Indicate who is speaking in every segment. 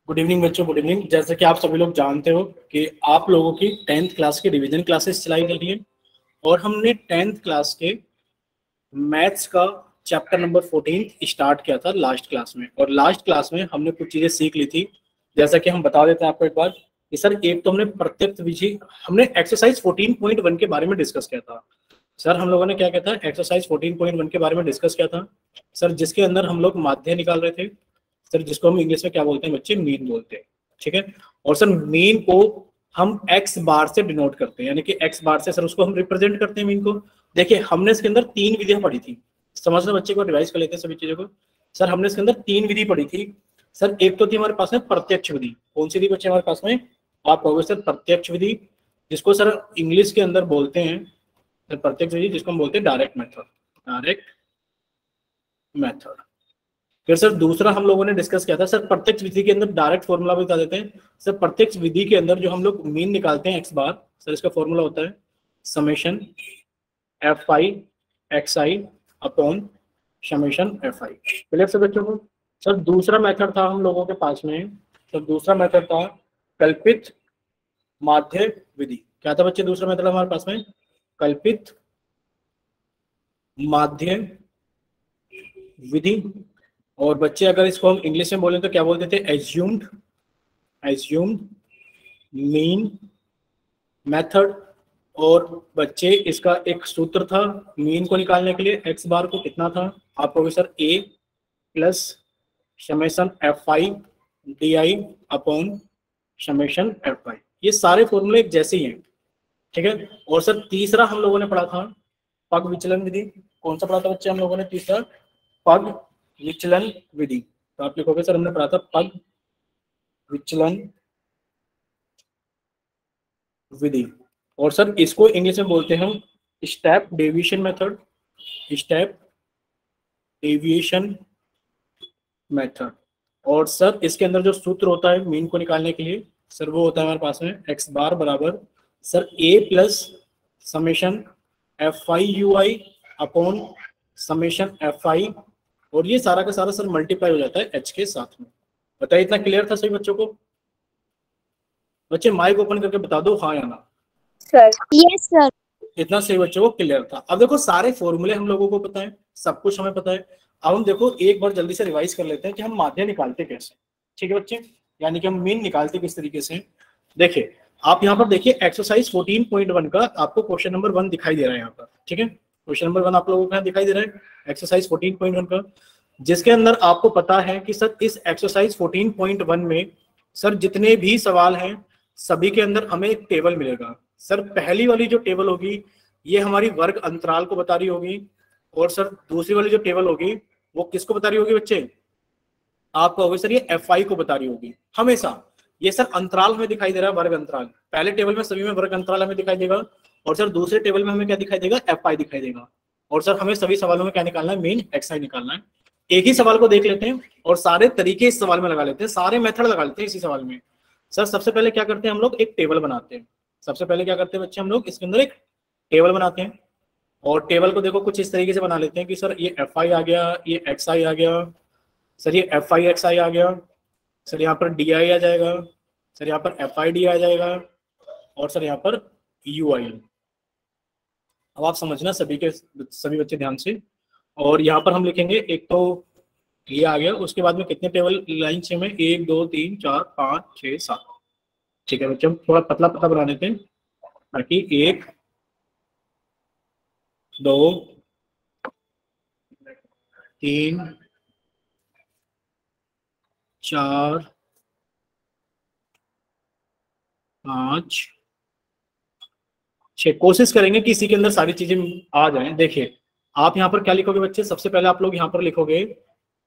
Speaker 1: Good evening बच्चों, good evening. जैसे कि आप सभी लोग जानते हो कि आप लोगों की 10th क्लास की रिवीजन क्लासेस चलाई जा रही है और हमने 10th क्लास के मैथ्स का चैप्टर नंबर 14 स्टार्ट किया था लास्ट क्लास में। और लास्ट क्लास में हमने कुछ चीजें सीख ली थी। जैसा कि हम बता देते हैं आपको एक बार कि सर एक तो हमने प्रत्यक्ष विधि, हमने एक्सरसाइज 14.1 के बारे में डिस्कस किया था। सर हम लोगों ने क्या किया था, एक्सरसाइज 14.1 के बारे में डिस्कस किया था सर, जिसके अंदर हम लोग माध्य निकाल रहे थे सर, जिसको हम इंग्लिश में क्या बोलते हैं बच्चे, मीन बोलते हैं। ठीक है। और सर मीन को हम एक्स बार से डिनोट करते हैं, यानी कि एक्स बार से सर उसको हम रिप्रेजेंट करते हैं मीन को। देखिए हमने इसके अंदर 3 विधियां पढ़ी थी, समझना बच्चे को, रिवाइज कर लेते हैं सभी चीजों को। सर हमने इसके अंदर 3 विधि पढ़ी थी सर। एक तो थी हमारे पास में प्रत्यक्ष विधि। कौन सी थी बच्चे हमारे पास में, आप कहोगे सर प्रत्यक्ष विधि, जिसको सर इंग्लिश के अंदर बोलते हैं सर प्रत्यक्ष विधि, जिसको हम बोलते हैं डायरेक्ट मेथड। Direct method. फिर सर दूसरा हम लोगों ने डिस्कस किया था सर प्रत्यक्ष विधि के अंदर डायरेक्ट फॉर्मूला भी बता देते हैं सर। प्रत्यक्ष विधि के अंदर जो हम लोग मीन निकालते हैं एक्स बार सर, इसका फॉर्मूला होता है summation F I X I upon summation F I. Clear से बच्चों को। सर दूसरा मेथड था हम लोगों के पास में सर, दूसरा मेथड था कल्पित माध्य विधि। क्या था बच्चे दूसरा मेथड हमारे पास में, कल्पित माध्य विधि। और बच्चे अगर इसको हम इंग्लिश में बोलें तो क्या बोलते थे, एज्यूम्ड मीन मेथड। और बच्चे इसका एक सूत्र था मीन को निकालने के लिए, एक्स बार को कितना था, आपको sir A plus summation F I D I upon summation F आई। ये सारे फॉर्मूले एक जैसे ही हैं। ठीक है। और सर तीसरा हम लोगों ने पढ़ा था पग विचलन विधि। कौन सा पढ़ा था बच्चे हम लोगों ने तीसरा, पग विचलन विधि। तो आप लिखोगे सर हमने पढ़ा था पग विचलन विधि। और सर इसको इंग्लिश में बोलते हैं हम step deviation method, step deviation method. और सर इसके अंदर जो सूत्र होता है मीन को निकालने के लिए सर, वो होता है हमारे पास में एक्स बार बराबर sir A plus summation F I you I upon summation F आई। और ये सारा का सारा सर मल्टीप्लाई हो जाता है एच के साथ में। बताइए इतना क्लियर था सभी बच्चों को। बच्चे माइक ओपन करके बता दो हाँ या ना।
Speaker 2: Sir yes sir.
Speaker 1: इतना सही बच्चों को क्लियर था। अब देखो सारे फॉर्मूले हम लोगों को पता है, सब कुछ हमें पता है। अब हम देखो एक बार जल्दी से रिवाइज कर लेते हैं कि हम माध्य निकालते कैसे। ठीक है बच्चे, यानी कि हम मीन निकालते किस तरीके से। देखिए आप यहाँ पर देखिए एक्सरसाइज 14.1 का आपको क्वेश्चन नंबर 1 दिखाई दे रहा है यहाँ पर। ठीक है, क्वेश्चन नंबर 1 आप लोगों को यहाँ दिखाई दे रहा है एक्सरसाइज 14.1 का, जिसके अंदर आपको पता है कि सर इस एक्सरसाइज 14.1 में सर जितने भी सवाल हैं सभी के अंदर हमें एक टेबल मिलेगा। सर पहली वाली जो टेबल होगी ये हमारी वर्ग अंतराल को बता रही होगी। और सर दूसरी वाली जो टेबल होगी वो किसको बता रही होगी बच्चे, आप कहोगे सर ये एफ आई को बता रही होगी हमेशा। ये सर अंतराल हमें दिखाई दे रहा है, वर्ग अंतराल। पहले टेबल में सभी में वर्ग अंतराल हमें दिखाई देगा और सर दूसरे टेबल में हमें क्या दिखाई देगा, एफ आई दिखाई देगा। और सर हमें सभी सवालों में क्या निकालना है, मीन एक्स आई निकालना है। एक ही सवाल को देख लेते हैं और सारे तरीके इस सवाल में लगा लेते हैं, सारे मेथड लगा लेते हैं इसी सवाल में। सर सबसे पहले क्या करते हैं हम लोग, एक टेबल बनाते हैं। सबसे पहले क्या करते हैं बच्चे, हम लोग इसके अंदर एक टेबल बनाते हैं। और टेबल को देखो कुछ इस तरीके से बना लेते हैं कि सर ये एफ आई आ गया, ये एक्स आई आ गया, सर ये एफ आई एक्स आई आ गया, सर यहाँ पर डी आई आ जाएगा, सर यहाँ पर एफ आई डी आ जाएगा, और सर यहाँ पर यू आई। अब आप समझना सभी के सभी बच्चे ध्यान से। और यहाँ पर हम लिखेंगे एक तो ये आ गया, उसके बाद में कितने टेबल लाइन से में 1 2 3 4 5 6 7। ठीक है बच्चे, हम थोड़ा पतला पतला बना देते हैं ताकि 1 2 3 4 5 6। कोशिश करेंगे कि इसी के अंदर सारी चीजें आ जाएं। देखिए आप यहाँ पर क्या लिखोगे बच्चे, सबसे पहले आप लोग यहाँ पर लिखोगे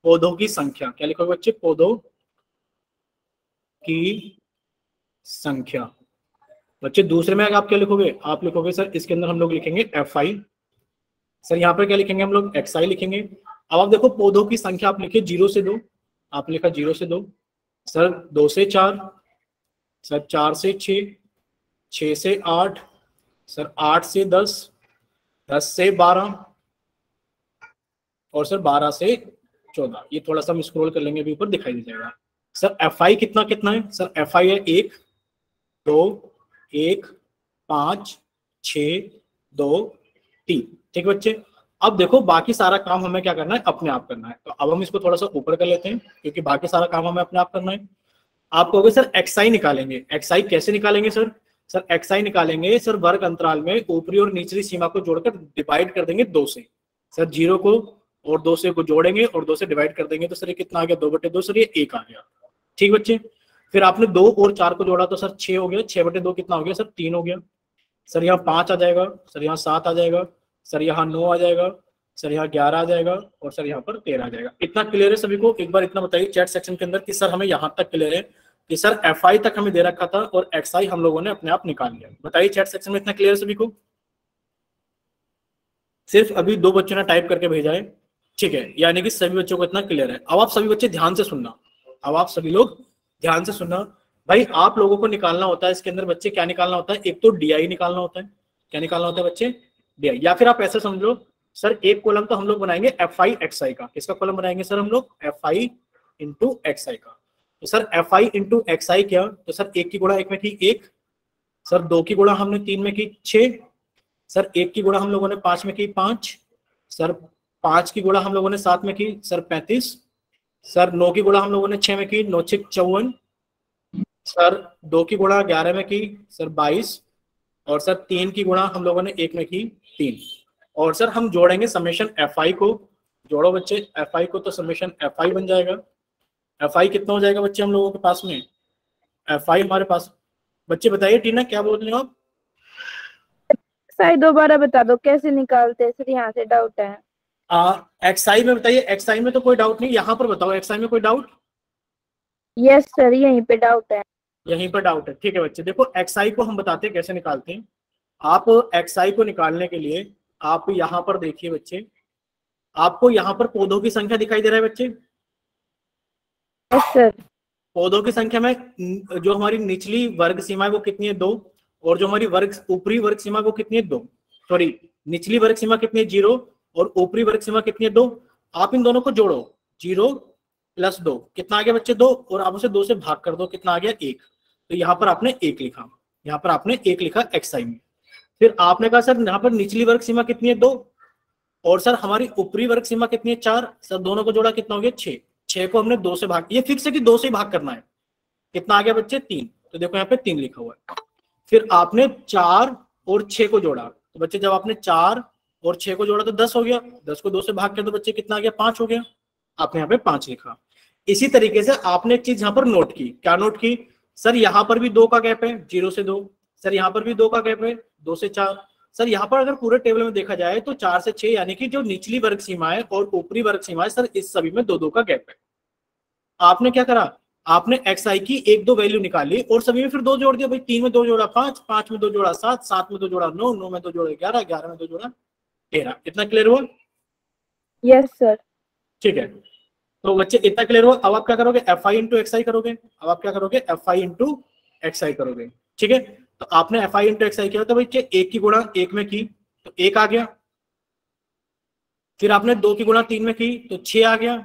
Speaker 1: पौधों की संख्या। क्या लिखोगे बच्चे, पौधों की संख्या। बच्चे दूसरे में आप क्या लिखोगे, आप लिखोगे सर इसके अंदर हम लोग लिखेंगे एफ आई। सर यहाँ पर क्या लिखेंगे हम लोग, एक्स आई लिखेंगे। अब आप देखो पौधों की संख्या आप लिखे 0 से 2, आप लिखा 0 से 2, सर 2 से 4, सर 4 से 6, 6 से 8, सर 8 से 10, 10 से 12, और सर 12 से 14। ये थोड़ा सा हम स्क्रॉल कर लेंगे अभी ऊपर दिखाई दे जाएगा। सर एफ आई कितना कितना है सर? एफ आई है 1 2 1 5 6 2 3। ठीक है बच्चे, अब देखो बाकी सारा काम हमें क्या करना है, अपने आप करना है। तो अब हम इसको थोड़ा सा ऊपर कर लेते हैं क्योंकि बाकी सारा काम हमें अपने आप करना है। आप कहोगे सर एक्सआई निकालेंगे, एक्सआई कैसे निकालेंगे सर? सर एक्सआई निकालेंगे सर वर्ग अंतराल में ऊपरी और निचली सीमा को जोड़कर डिवाइड कर देंगे 2 से। सर 0 को और 2 से को जोड़ेंगे और 2 से डिवाइड कर देंगे तो सर ये कितना आ गया, 2/2 सर ये 1 आ गया। ठीक बच्चे, फिर आपने 2 और 4 को जोड़ा तो सर 6 हो गया, 6/2 कितना हो गया सर? 3 हो गया। सर यहाँ 5 आ जाएगा, सर यहाँ 7 आ जाएगा, सर यहाँ 9 आ जाएगा, सर यहाँ 11 आ जाएगा और सर यहाँ पर 13 आ जाएगा। इतना क्लियर है सभी को? एक बार इतना बताइए चैट सेक्शन के अंदर कि सर हमें यहाँ तक क्लियर है कि सर एफ आई तक हमें दे रखा था और एक्स आई हम लोगों ने अपने आप निकाल लिया। बताइए चैट सेक्शन में इतना क्लियर है सभी को? सिर्फ अभी 2 बच्चों ने टाइप करके भेजा है। ठीक है, यानी कि सभी बच्चों को इतना क्लियर है। अब आप सभी बच्चे ध्यान से सुनना, अब आप सभी लोग ध्यान से सुनना। भाई आप लोगों को निकालना होता है इसके अंदर बच्चे, क्या निकालना होता है? एक तो डीआई निकालना होता है। क्या निकालना होता है बच्चे? डीआई। या फिर आप ऐसे समझ लो सर, एक कॉलम तो हम लोग बनाएंगे एफ आई एक्स आई का। किसका कॉलम बनाएंगे सर हम लोग? F I into X I का। तो sir F I into X I क्या? तो सर 1 की गुणा 1 में की 1, सर 2 की गुणा हमने 3 में की 6, सर 1 की गुणा हम लोगों ने 5 में की 5, सर 5 की गुणा हम लोगों ने 7 में की सर 35, सर 9 की गुणा हम लोगों ने 6 में की 9 6 54, सर 2 की गुणा 11 में की सर 22 और सर 3 की गुणा हम लोगों ने 1 में की 3। और सर हम जोड़ेंगे समेशन एफ आई को। जोड़ो बच्चे एफ आई को, तो समेशन एफ आई बन जाएगा। एफ आई कितना हो जाएगा बच्चे हम लोगों के पास में? एफ आई हमारे पास, बच्चे बताइए टीना क्या बोल रहे हो आप?
Speaker 2: सर दोबारा बता दो कैसे निकालते हैं सर, यहाँ से डाउट है।
Speaker 1: एक्सआई में बताइए। एक्सआई में तो कोई डाउट नहीं, यहाँ पर बताओ एक्सआई में कोई डाउट?
Speaker 2: यस सर, यहीं पे डाउट है।
Speaker 1: यहीं पर डाउट है। ठीक है बच्चे, देखो एक्सआई को हम बताते हैं कैसे निकालते हैं। आप एक्सआई को निकालने के लिए आप यहाँ पर देखिए बच्चे, आपको यहाँ पर पौधों की संख्या दिखाई दे रहा है बच्चे?
Speaker 2: Yes sir.
Speaker 1: पौधों की संख्या में जो हमारी निचली वर्ग सीमा है वो कितनी है? 2। और जो हमारी वर्ग ऊपरी वर्ग सीमा वो कितनी है? 2। सॉरी, निचली वर्ग सीमा कितनी है? 0 और ऊपरी वर्ग सीमा कितनी है? 2। आप इन दोनों को जोड़ो, 0 + 2 कितना आ गया बच्चे? 2। और आप उसे 2 से भाग कर दो, कितना आ गया? 1। तो यहाँ पर आपने 1 लिखा, यहाँ पर आपने 1 लिखा एक्सआई में। फिर आपने कहा सर यहाँ पर निचली वर्ग सीमा कितनी है? 2। और सर हमारी ऊपरी वर्ग सीमा कितनी है? 4। सर दोनों को जोड़ा कितना हो गया? 6। 6 को हमने 2 से भाग, ये फिक्स है कि 2 से ही भाग करना है। कितना आ गया बच्चे? 3। तो देखो यहाँ पे 3 लिखा हुआ है। फिर आपने 4 और 6 को जोड़ा, तो बच्चे जब आपने 4 और 6 को जोड़ा तो 10 हो गया। 10 को 2 से भाग कर तो बच्चे कितना आ गया? 5 हो गया। आपने यहाँ पे 5 लिखा। इसी तरीके से आपने एक चीज यहाँ पर नोट की। क्या नोट की? सर यहाँ पर भी 2 का गैप है, 0 से 2। सर यहाँ पर भी 2 का गैप है, 2 से 4। सर यहाँ पर अगर पूरे टेबल में देखा जाए तो 4 से 6, यानी कि जो निचली वर्ग सीमा है और ऊपरी वर्ग सीमा है सर, इस सभी में 2-2 का गैप है। आपने क्या करा? आपने एक्स आई की 1-2 वैल्यू निकाली और सभी में फिर 2 जोड़ दिया। भाई 3 में 2 जोड़ा 5, 5 में 2 जोड़ा 7, 7 में 2 जोड़ा 9, 9 में 2 जोड़ा 11, 11 में 2 जोड़ा 13। इतना क्लियर हुआ?
Speaker 2: Yes sir.
Speaker 1: ठीक है, तो बच्चे इतना क्लियर हुआ। अब आप क्या करोगे? एफ आई इंटू एक्स आई करोगे। अब आप क्या करोगे? एफ आई इंटू एक्स आई करोगे। ठीक है, तो आपने एफ आई इंटू एक्स आई किया तो बच्चे 1 की गुणा 1 में की तो 1 आ गया। फिर आपने 2 की गुणा 3 में की तो 6 आ गया।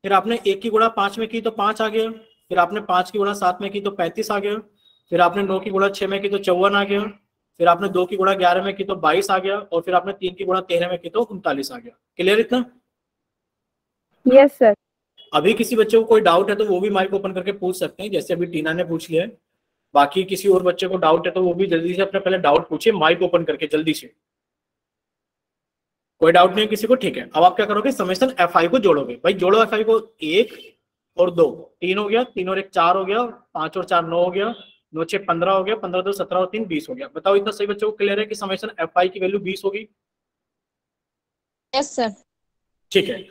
Speaker 1: फिर आपने 1 की गुणा 5 में की तो 5 आ गया। फिर आपने 5 की गुणा 7 में की तो 35 आ गया। फिर आपने 9 की गुणा 6 में की तो 54 आ गया। फिर आपने 2 की गुणा 11 में की तो 22 आ गया। और फिर आपने 3 की गुणा 13 में की तो 39 आ गया। क्लियर इतना?
Speaker 2: Yes sir.
Speaker 1: अभी किसी बच्चे को कोई डाउट है तो वो भी माइक ओपन करके पूछ सकते हैं, जैसे अभी टीना ने पूछ लिया है। बाकी किसी और बच्चे को डाउट है तो वो भी जल्दी से अपने पहले डाउट पूछिए माइक ओपन करके, जल्दी से। कोई डाउट नहीं है किसी को? ठीक है, अब आप क्या करोगे? समेशन एफ आई को जोड़ोगे। भाई जोड़ो एफ आई को, 1 और 2 3 हो गया, 3 और 1 4 हो गया, 5 और 4 9 हो गया, 9 6 15 हो गया, 15 2 17 और 3 20 हो गया। बताओ इतना सही बच्चों को क्लियर है कि समेशन एफ आई की वैल्यू 20 होगी?
Speaker 2: Yes sir.
Speaker 1: ठीक है,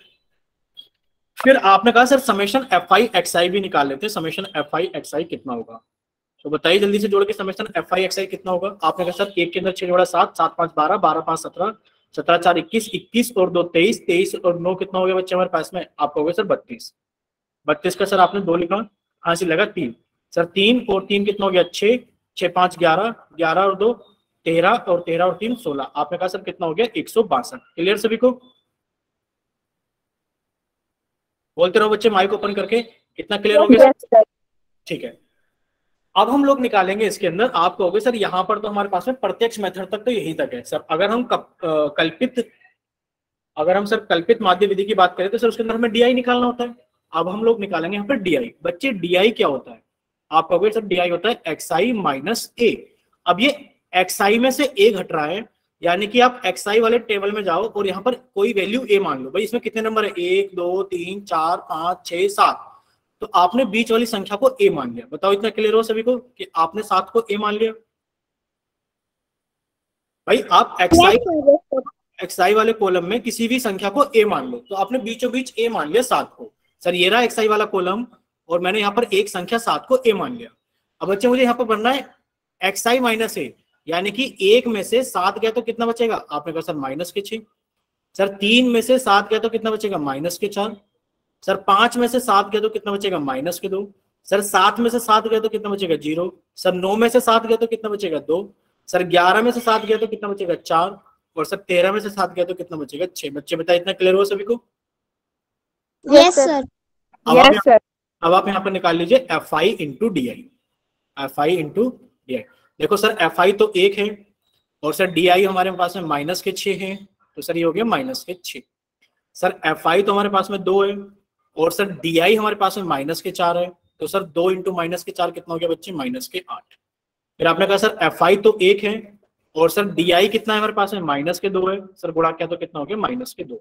Speaker 1: फिर आपने कहा sir summation F I X I भी निकाल लेते हैं। Summation F I X I कितना होगा? तो बताइए जल्दी से जोड़ के summation F I X I कितना होगा? आपने कहा सर 1 के अंदर 6 जोड़ा 7, 7 5 12, 12 5 17, 17 4 21, 21 और 2 23, 23 और 9 कितना हो गया बच्चे हमारे पास में? आप कहोगे सर 32। 32 का सर आपने 2 लिखा, हाँ से लगा 3। सर 3 और 3 कितना हो गया? 6, 6 5 11, 11 और 2 13 और 13 और 3 16। आपने कहा सर कितना हो गया? 162। क्लियर सभी को? बोलते रहो बच्चे माइक ओपन करके, इतना क्लियर हो गया
Speaker 2: यस सर।
Speaker 1: ठीक है। अब हम लोग निकालेंगे इसके अंदर, आप कहोगे सर यहाँ पर तो हमारे पास में प्रत्यक्ष मेथड तक तो यहीं तक है सर। अगर हम सर कल्पित माध्य विधि की बात करें तो सर उसके अंदर हमें डीआई निकालना होता है। अब हम लोग निकालेंगे यहाँ पर डीआई। बच्चे डीआई क्या होता है? आप कहोगे सर डीआई होता है एक्सआई माइनस ए। अब ये एक्सआई में से ए घट रहा है, यानी कि आप एक्सआई वाले टेबल में जाओ और यहाँ पर कोई वैल्यू ए मान लो। भाई इसमें कितने नंबर है? 1 2 3 4 5 6 7। तो आपने बीच वाली संख्या को ए मान लिया। बताओ इतना क्लियर हो सभी को कि आपने 7 को ए मान लिया? भाई आप एक्सआई वाले कॉलम में किसी भी संख्या को ए मान लो, तो आपने बीचों बीच ए मान लिया 7 को। सर ये रहा एक्सआई वाला कॉलम और मैंने यहाँ पर एक संख्या 7 को ए मान लिया। अब बच्चे मुझे यहाँ पर बनना है एक्सआई माइनस ए, यानी कि 1 में से 7 गया तो कितना बचेगा? आपने कहा सर माइनस के 6। सर 3 में से 7 गया तो कितना बचेगा? माइनस के 4। सर 5 में से 7 गया तो कितना बचेगा? माइनस के 2। सर 7 में से 7 गया तो कितना बचेगा? 0। सर 9 में से 7 गया तो कितना बचेगा? 2। सर 11 में से 7 गया तो कितना बचेगा? 4। और सर 13 में से 7 गया तो कितना बचेगा? 6। बच्चे बताए इतना क्लियर हो सभी को?
Speaker 2: Yes sir. Yes sir.
Speaker 1: अब आप यहाँ पर निकाल लीजिए F I into D I. F I into D I. देखो सर एफ आई तो 1 है और सर डी आई हमारे पास में माइनस के 6 है, तो सर ये हो गया माइनस के 6। सर एफ आई तो हमारे पास में 2 है और सर डी आई हमारे पास में माइनस के 4 है, तो सर 2 इंटू माइनस के 4 कितना हो गया बच्चे? माइनस के 8। फिर आपने कहा सर एफ आई तो 1 है और सर डी आई कितना है हमारे पास में? माइनस के 2 है। सर गुणा किया तो कितना हो गया? माइनस के 2।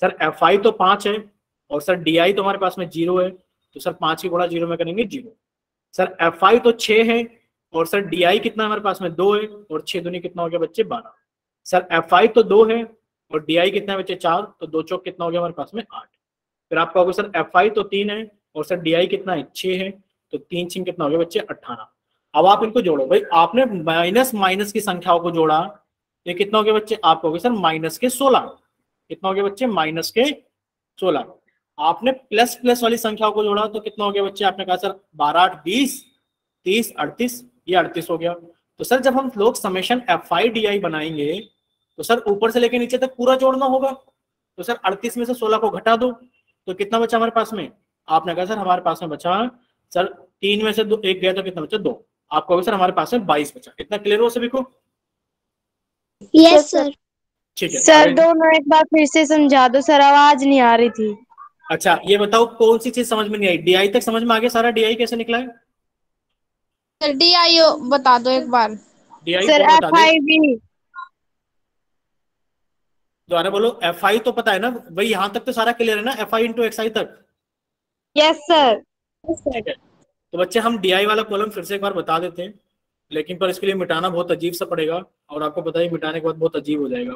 Speaker 1: सर एफ आई तो 5 है और सर डी आई तो हमारे पास में 0 है, तो सर 5 की गुणा 0 में करेंगे 0। सर एफ आई तो 6 है और सर डी आई कितना हमारे पास में? 2 है और 6 दूनी कितना हो गया बच्चे? 12। सर एफ आई तो 2 है और डी आई कितना है बच्चे? 4, तो 2 चौक कितना हो गया हमारे पास में? 8। फिर आप कहोगे सर एफ आई तो 3 है और सर डी आई कितना है? 6 है, तो 3 6 कितना हो गया बच्चे? 18। अब आप इनको जोड़ो। भाई आपने माइनस माइनस की संख्याओं को जोड़ा, ये कितना हो गया बच्चे? आप कहोगे सर माइनस के 16। कितना हो गया बच्चे? माइनस के 16। आपने प्लस प्लस वाली संख्याओं को जोड़ा तो कितना हो गया बच्चे? आपने कहा सर 12 8 20 30 38, ये 38 हो गया। तो सर जब हम लोग summation F I D I बनाएंगे तो सर ऊपर से लेकर नीचे तक पूरा जोड़ना होगा। तो सर 38 में से 16 को घटा दो तो कितना बचा हमारे पास में? आपने कहा सर हमारे पास में बचा सर 3 में से 2 1 गया तो कितना बचा? 2। आप कहोगे सर हमारे पास में 22 बचा। इतना क्लियर हो सभी को?
Speaker 3: Yes sir.
Speaker 1: ठीक है
Speaker 3: सर दोनों एक बार फिर से समझा दो सर, आवाज नहीं आ रही थी।
Speaker 1: अच्छा ये बताओ कौन सी चीज समझ में नहीं आई? डीआई तक समझ में आ गया सारा? डीआई कैसे निकला है?
Speaker 3: सर डी आई बता दो एक बार।
Speaker 1: डीआई
Speaker 3: सर
Speaker 1: बता
Speaker 3: एफ आई बी।
Speaker 1: दोबारा बोलो। एफ आई तो पता है ना भाई, यहां तक तो सारा क्लियर है ना? एफ आई इंटू एक्स आई तक?
Speaker 3: Yes sir.
Speaker 1: ठीक है। तो बच्चे हम डीआई वाला कॉलम फिर से एक बार बता देते हैं, लेकिन पर इसके लिए मिटाना बहुत अजीब सा पड़ेगा और आपको पता है मिटाने के बाद बहुत अजीब हो जाएगा।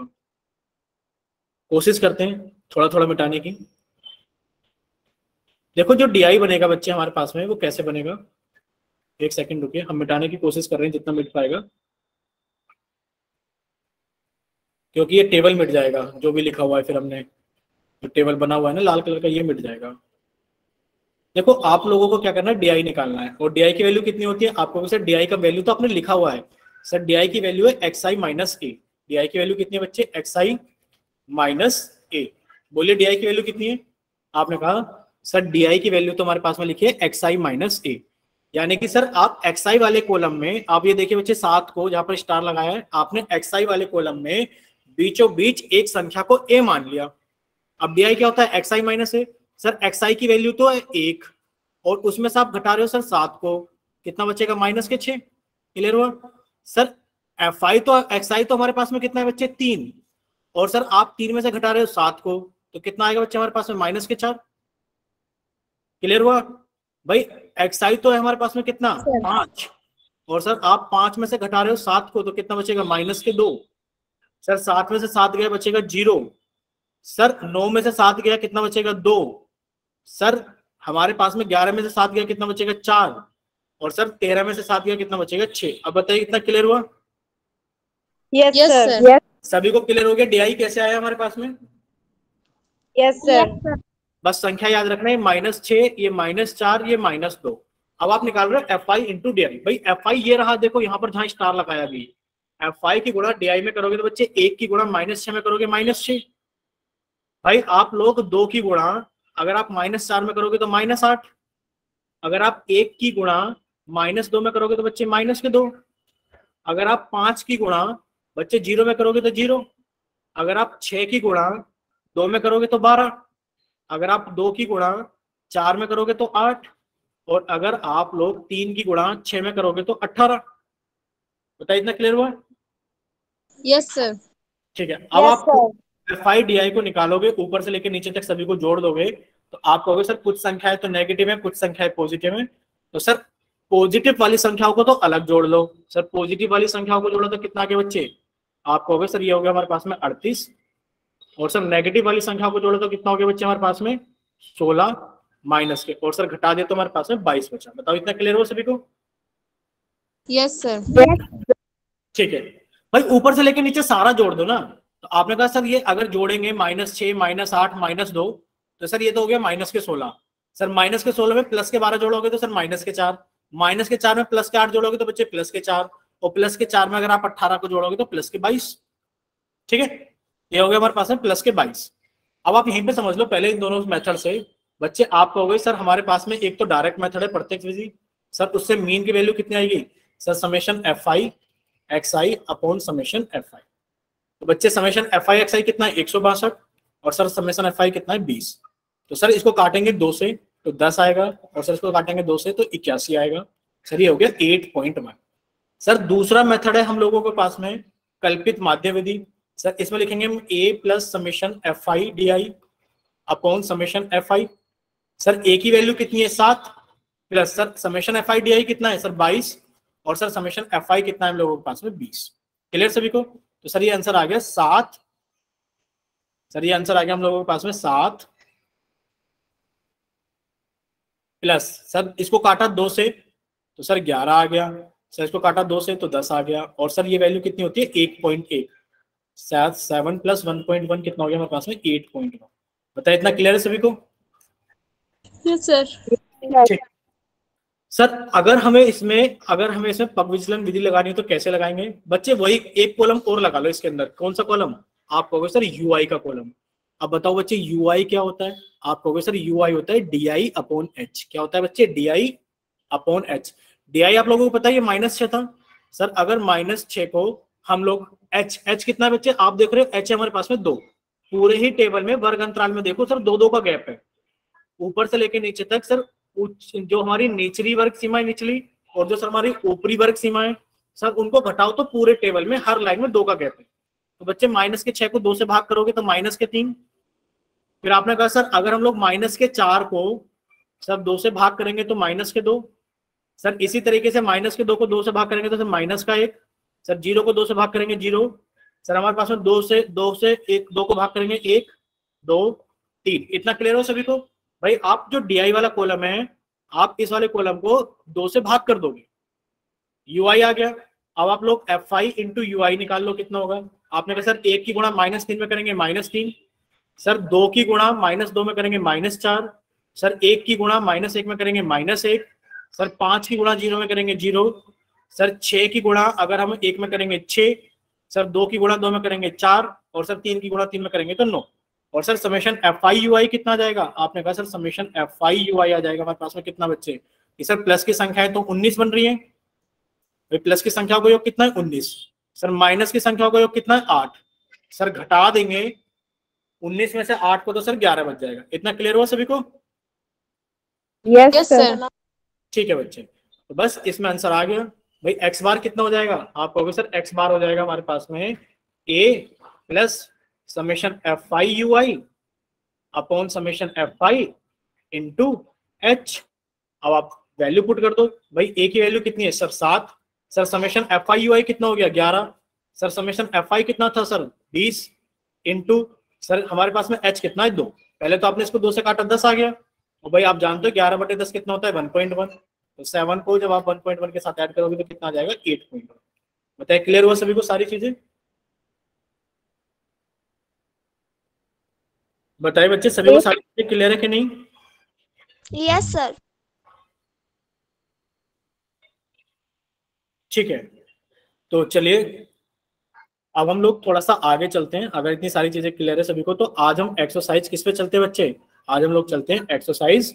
Speaker 1: कोशिश करते हैं थोड़ा थोड़ा मिटाने की। देखो जो डीआई बनेगा बच्चे हमारे पास में वो कैसे बनेगा? एक सेकंड रुकिए, हम मिटाने की कोशिश कर रहे हैं जितना मिट पाएगा, क्योंकि ये टेबल मिट जाएगा जो भी लिखा हुआ है। फिर हमने जो टेबल बना हुआ है ना लाल कलर का, ये मिट जाएगा। देखो आप लोगों को क्या करना है? डीआई निकालना है। और डीआई की वैल्यू कितनी होती है? आपको सर डीआई का वैल्यू तो आपने लिखा हुआ है सर, डीआई की वैल्यू है एक्सआई माइनस ए। डीआई की वैल्यू कितनी है बच्चे? एक्सआई माइनस ए। बोलिए डीआई की वैल्यू कितनी है? आपने कहा सर डीआई की वैल्यू तो हमारे पास में लिखिए एक्सआई माइनस ए, यानी कि सर आप एक्सआई वाले कॉलम में, आप ये देखिए बच्चे 7 को जहां पर स्टार लगाया है, आपने एक्सआई वाले कॉलम में बीचों बीच एक संख्या को ए मान लिया। अब डीआई क्या होता है? एक्सआई माइनस ए। सर एक्सआई की वैल्यू तो है 1 और उसमें से आप घटा रहे हो सर 7 को, कितना बचेगा? माइनस के 6। क्लियर हुआ? सर एफ आई तो एक्सआई तो हमारे पास में कितना है बच्चे? 3 और सर आप 3 में से घटा रहे हो 7 को, तो कितना आएगा बच्चे हमारे पास में? माइनस के 4। क्लियर हुआ? भाई एक्सआई तो है हमारे पास में कितना? 5 और सर आप 5 में से घटा रहे हो 7 को, तो कितना बचेगा? माइनस के 2। सर 7 में से 7 गया बचेगा 0। सर 9 में से 7 गया कितना बचेगा? 2। सर हमारे पास में 11 में से 7 गया कितना बचेगा? 4 और सर 13 में से 7 गया कितना बचेगा? 6। अब बताइए कितना क्लियर हुआ?
Speaker 3: Yes sir.
Speaker 1: सभी को क्लियर हो गया डीआई कैसे आया हमारे पास में?
Speaker 3: Yes sir.
Speaker 1: बस संख्या याद रखना है, -6, ये -4, ये -2। अब आप निकाल रहे हो F I into D I. भाई एफ आई ये रहा, देखो यहाँ पर जहां स्टार लगाया भी, एफ आई की गुणा डीआई में करोगे तो बच्चे 1 की गुणा -6 में करोगे -6। भाई आप लोग 2 की गुणा अगर आप -4 में करोगे तो -8। अगर आप 1 की गुणा -2 में करोगे तो बच्चे -2। अगर आप 5 की गुणा बच्चे 0 में करोगे तो 0। अगर आप 6 की गुणा 2 में करोगे तो 12। अगर आप 2 की गुणा 4 में करोगे तो 8। और अगर आप लोग 3 की गुणा 6 में करोगे तो 18। बताइए, इतना क्लियर हुआ?
Speaker 3: Yes sir.
Speaker 1: ठीक है। अब
Speaker 3: यस
Speaker 1: आप
Speaker 3: सर।
Speaker 1: FI/DI को निकालोगे, ऊपर से लेकर नीचे तक सभी को जोड़ दोगे, तो आप कहोगे सर कुछ संख्याएं तो नेगेटिव है, कुछ संख्याएं पॉजिटिव है। तो सर पॉजिटिव वाली संख्याओं को तो अलग जोड़ लो। सर पॉजिटिव वाली संख्याओं को जोड़ो तो कितना के बच्चे? आप कहोगे सर ये हो गया हमारे पास में 38। और सर नेगेटिव वाली संख्या को जोड़ो तो कितना हो गया बच्चे हमारे पास में? 16 माइनस के। और सर घटा दे तो हमारे पास में 22 बचा। बताओ, इतना क्लियर हो सभी को?
Speaker 3: Yes sir.
Speaker 1: ठीक है भाई, ऊपर से लेके नीचे सारा जोड़ दो ना। तो आपने कहा सर ये अगर जोड़ेंगे -6 -8 -2, तो सर ये तो हो गया -16। सर -16 में +12 जोड़ोगे तो सर -4। -4 में +8 जोड़ोगे तो बच्चे +4। और +4 में अगर आप 18 को जोड़ोगे तो +22। ठीक है, ये हो गया हमारे पास में +22। अब आप यहीं पे समझ लो पहले इन दोनों मेथड से बच्चे आप कहोगे सर हमारे पास में एक तो डायरेक्ट मेथड है प्रत्यक्ष विधि। सर उससे मीन की वैल्यू कितनी आएगी? Sir summation FI XI upon summation FI। तो बच्चे समेशन FI XI कितना है? 162। और सर समेशन FI कितना है? 20। तो सर इसको काटेंगे 2 से तो 10 आएगा। और सर इसको काटेंगे 2 से तो 81 आएगा। सर ये हो गया 8.1। सर दूसरा मेथड है हम लोगों के पास में कल्पित माध्य विधि। सर इसमें लिखेंगे हम A plus summation FI/DI upon summation FI। Sir A की वैल्यू कितनी है? 7 प्लस सर समेशन FI/DI कितना है? सर 22। और सर समेशन FI कितना है हम लोगों के पास में? 20। क्लियर सभी को? तो सर ये आंसर आ गया 7। सर ये आंसर आ गया हम लोगों के पास में 7 प्लस सर इसको काटा 2 से तो सर 11 आ गया। सर इसको काटा 2 से तो 10 आ गया। और सर ये वैल्यू कितनी होती है? 8.1। 7 प्लस 1.1 कितना हो गया हमारे पास में? 8.1। बताइए, इतना क्लियर है सभी को?
Speaker 3: Yes sir.
Speaker 1: ठीक। सर अगर हमें इसमें पग विचलन विधि लगानी हो तो कैसे लगाएंगे बच्चे? वही एक कॉलम और लगा लो इसके अंदर। कौन सा कॉलम? आप कहोगे सर UI का कॉलम। अब बताओ बच्चे UI क्या होता है? आप कहोगे सर UI होता है DI अपॉन H। क्या होता है बच्चे? DI upon H। DI आप लोगों को पता है ये -6 था। सर अगर -6 को हम लोग H कितना है बच्चे? आप देख रहे हो H हमारे पास में 2। पूरे ही टेबल में वर्ग अंतराल में देखो सर 2-2 का गैप है ऊपर से लेके नीचे तक। सर जो हमारी निचली वर्ग सीमा है निचली, और जो सर हमारी ऊपरी वर्ग सीमा है, सर उनको घटाओ तो पूरे टेबल में हर लाइन में 2 का गैप है। तो बच्चे -6 को 2 से भाग करोगे तो -3। फिर आपने कहा सर अगर हम लोग -4 को सर 2 से भाग करेंगे तो -2। सर इसी तरीके से -2 को 2 से भाग करेंगे तो सर -1। सर 0 को 2 से भाग करेंगे 0। सर हमारे पास में 2 से 2 को भाग करेंगे 1 2 3। इतना क्लियर हो सभी को? भाई आप जो DI वाला कॉलम है आप इस वाले कॉलम को 2 से भाग कर दोगे, UI आ गया। अब आप लोग FI इंटू UI निकाल लो कितना होगा। आपने कहा सर 1 की गुणा -3 में करेंगे -3। सर 2 की गुणा -2 में करेंगे -4। सर 1 की गुणा -1 में करेंगे -1। सर 5 की गुणा 0 में करेंगे 0। सर 6 की गुणा अगर हम 1 में करेंगे 6। सर 2 की गुणा 2 में करेंगे 4। और सर 3 की गुणा 3 में करेंगे तो 9। और सर समेशन FI/UI कितना आ जाएगा? आपने कहा सर समेशन FI/UI आ जाएगा हमारे पास में कितना बच्चे? ये सर प्लस की संख्या है तो 19 बन रही है। प्लस की संख्या का योग कितना है? 19। सर माइनस की संख्या का योग कितना है? 8। सर घटा देंगे 19 में से 8 को तो सर 11 बच जाएगा। इतना क्लियर हुआ सभी को?
Speaker 2: Yes sir.
Speaker 1: ठीक है बच्चे, तो बस इसमें आंसर आ गया। भाई x बार कितना हो जाएगा? आप कहोगे सर x बार हो जाएगा हमारे पास में A plus summation FI/UI upon summation FI into H। अब आप वैल्यू पुट कर दो। भाई A की वैल्यू कितनी है? सर 7। सर समेशन FI/UI कितना हो गया? 11। सर समेशन FI कितना था सर? 20 इंटू सर हमारे पास में H कितना है? 2। पहले तो आपने इसको 2 से काटा 10 आ गया। और भाई आप जानते हो 11/10 कितना होता है? 1.1। तो 7 को जब आप 1.1 के साथ ऐड करोगे तो कितना आ जाएगा? 8.1। बताइए, क्लियर हुआ सभी को सारी चीजें? बताइए बच्चे सभी को सारी चीजें क्लियर है कि नहीं?
Speaker 3: Yes sir.
Speaker 1: ठीक है, तो चलिए अब हम लोग थोड़ा सा आगे चलते हैं। अगर इतनी सारी चीजें क्लियर है सभी को तो आज हम एक्सरसाइज किस पे चलते हैं बच्चे? आज हम लोग चलते हैं एक्सरसाइज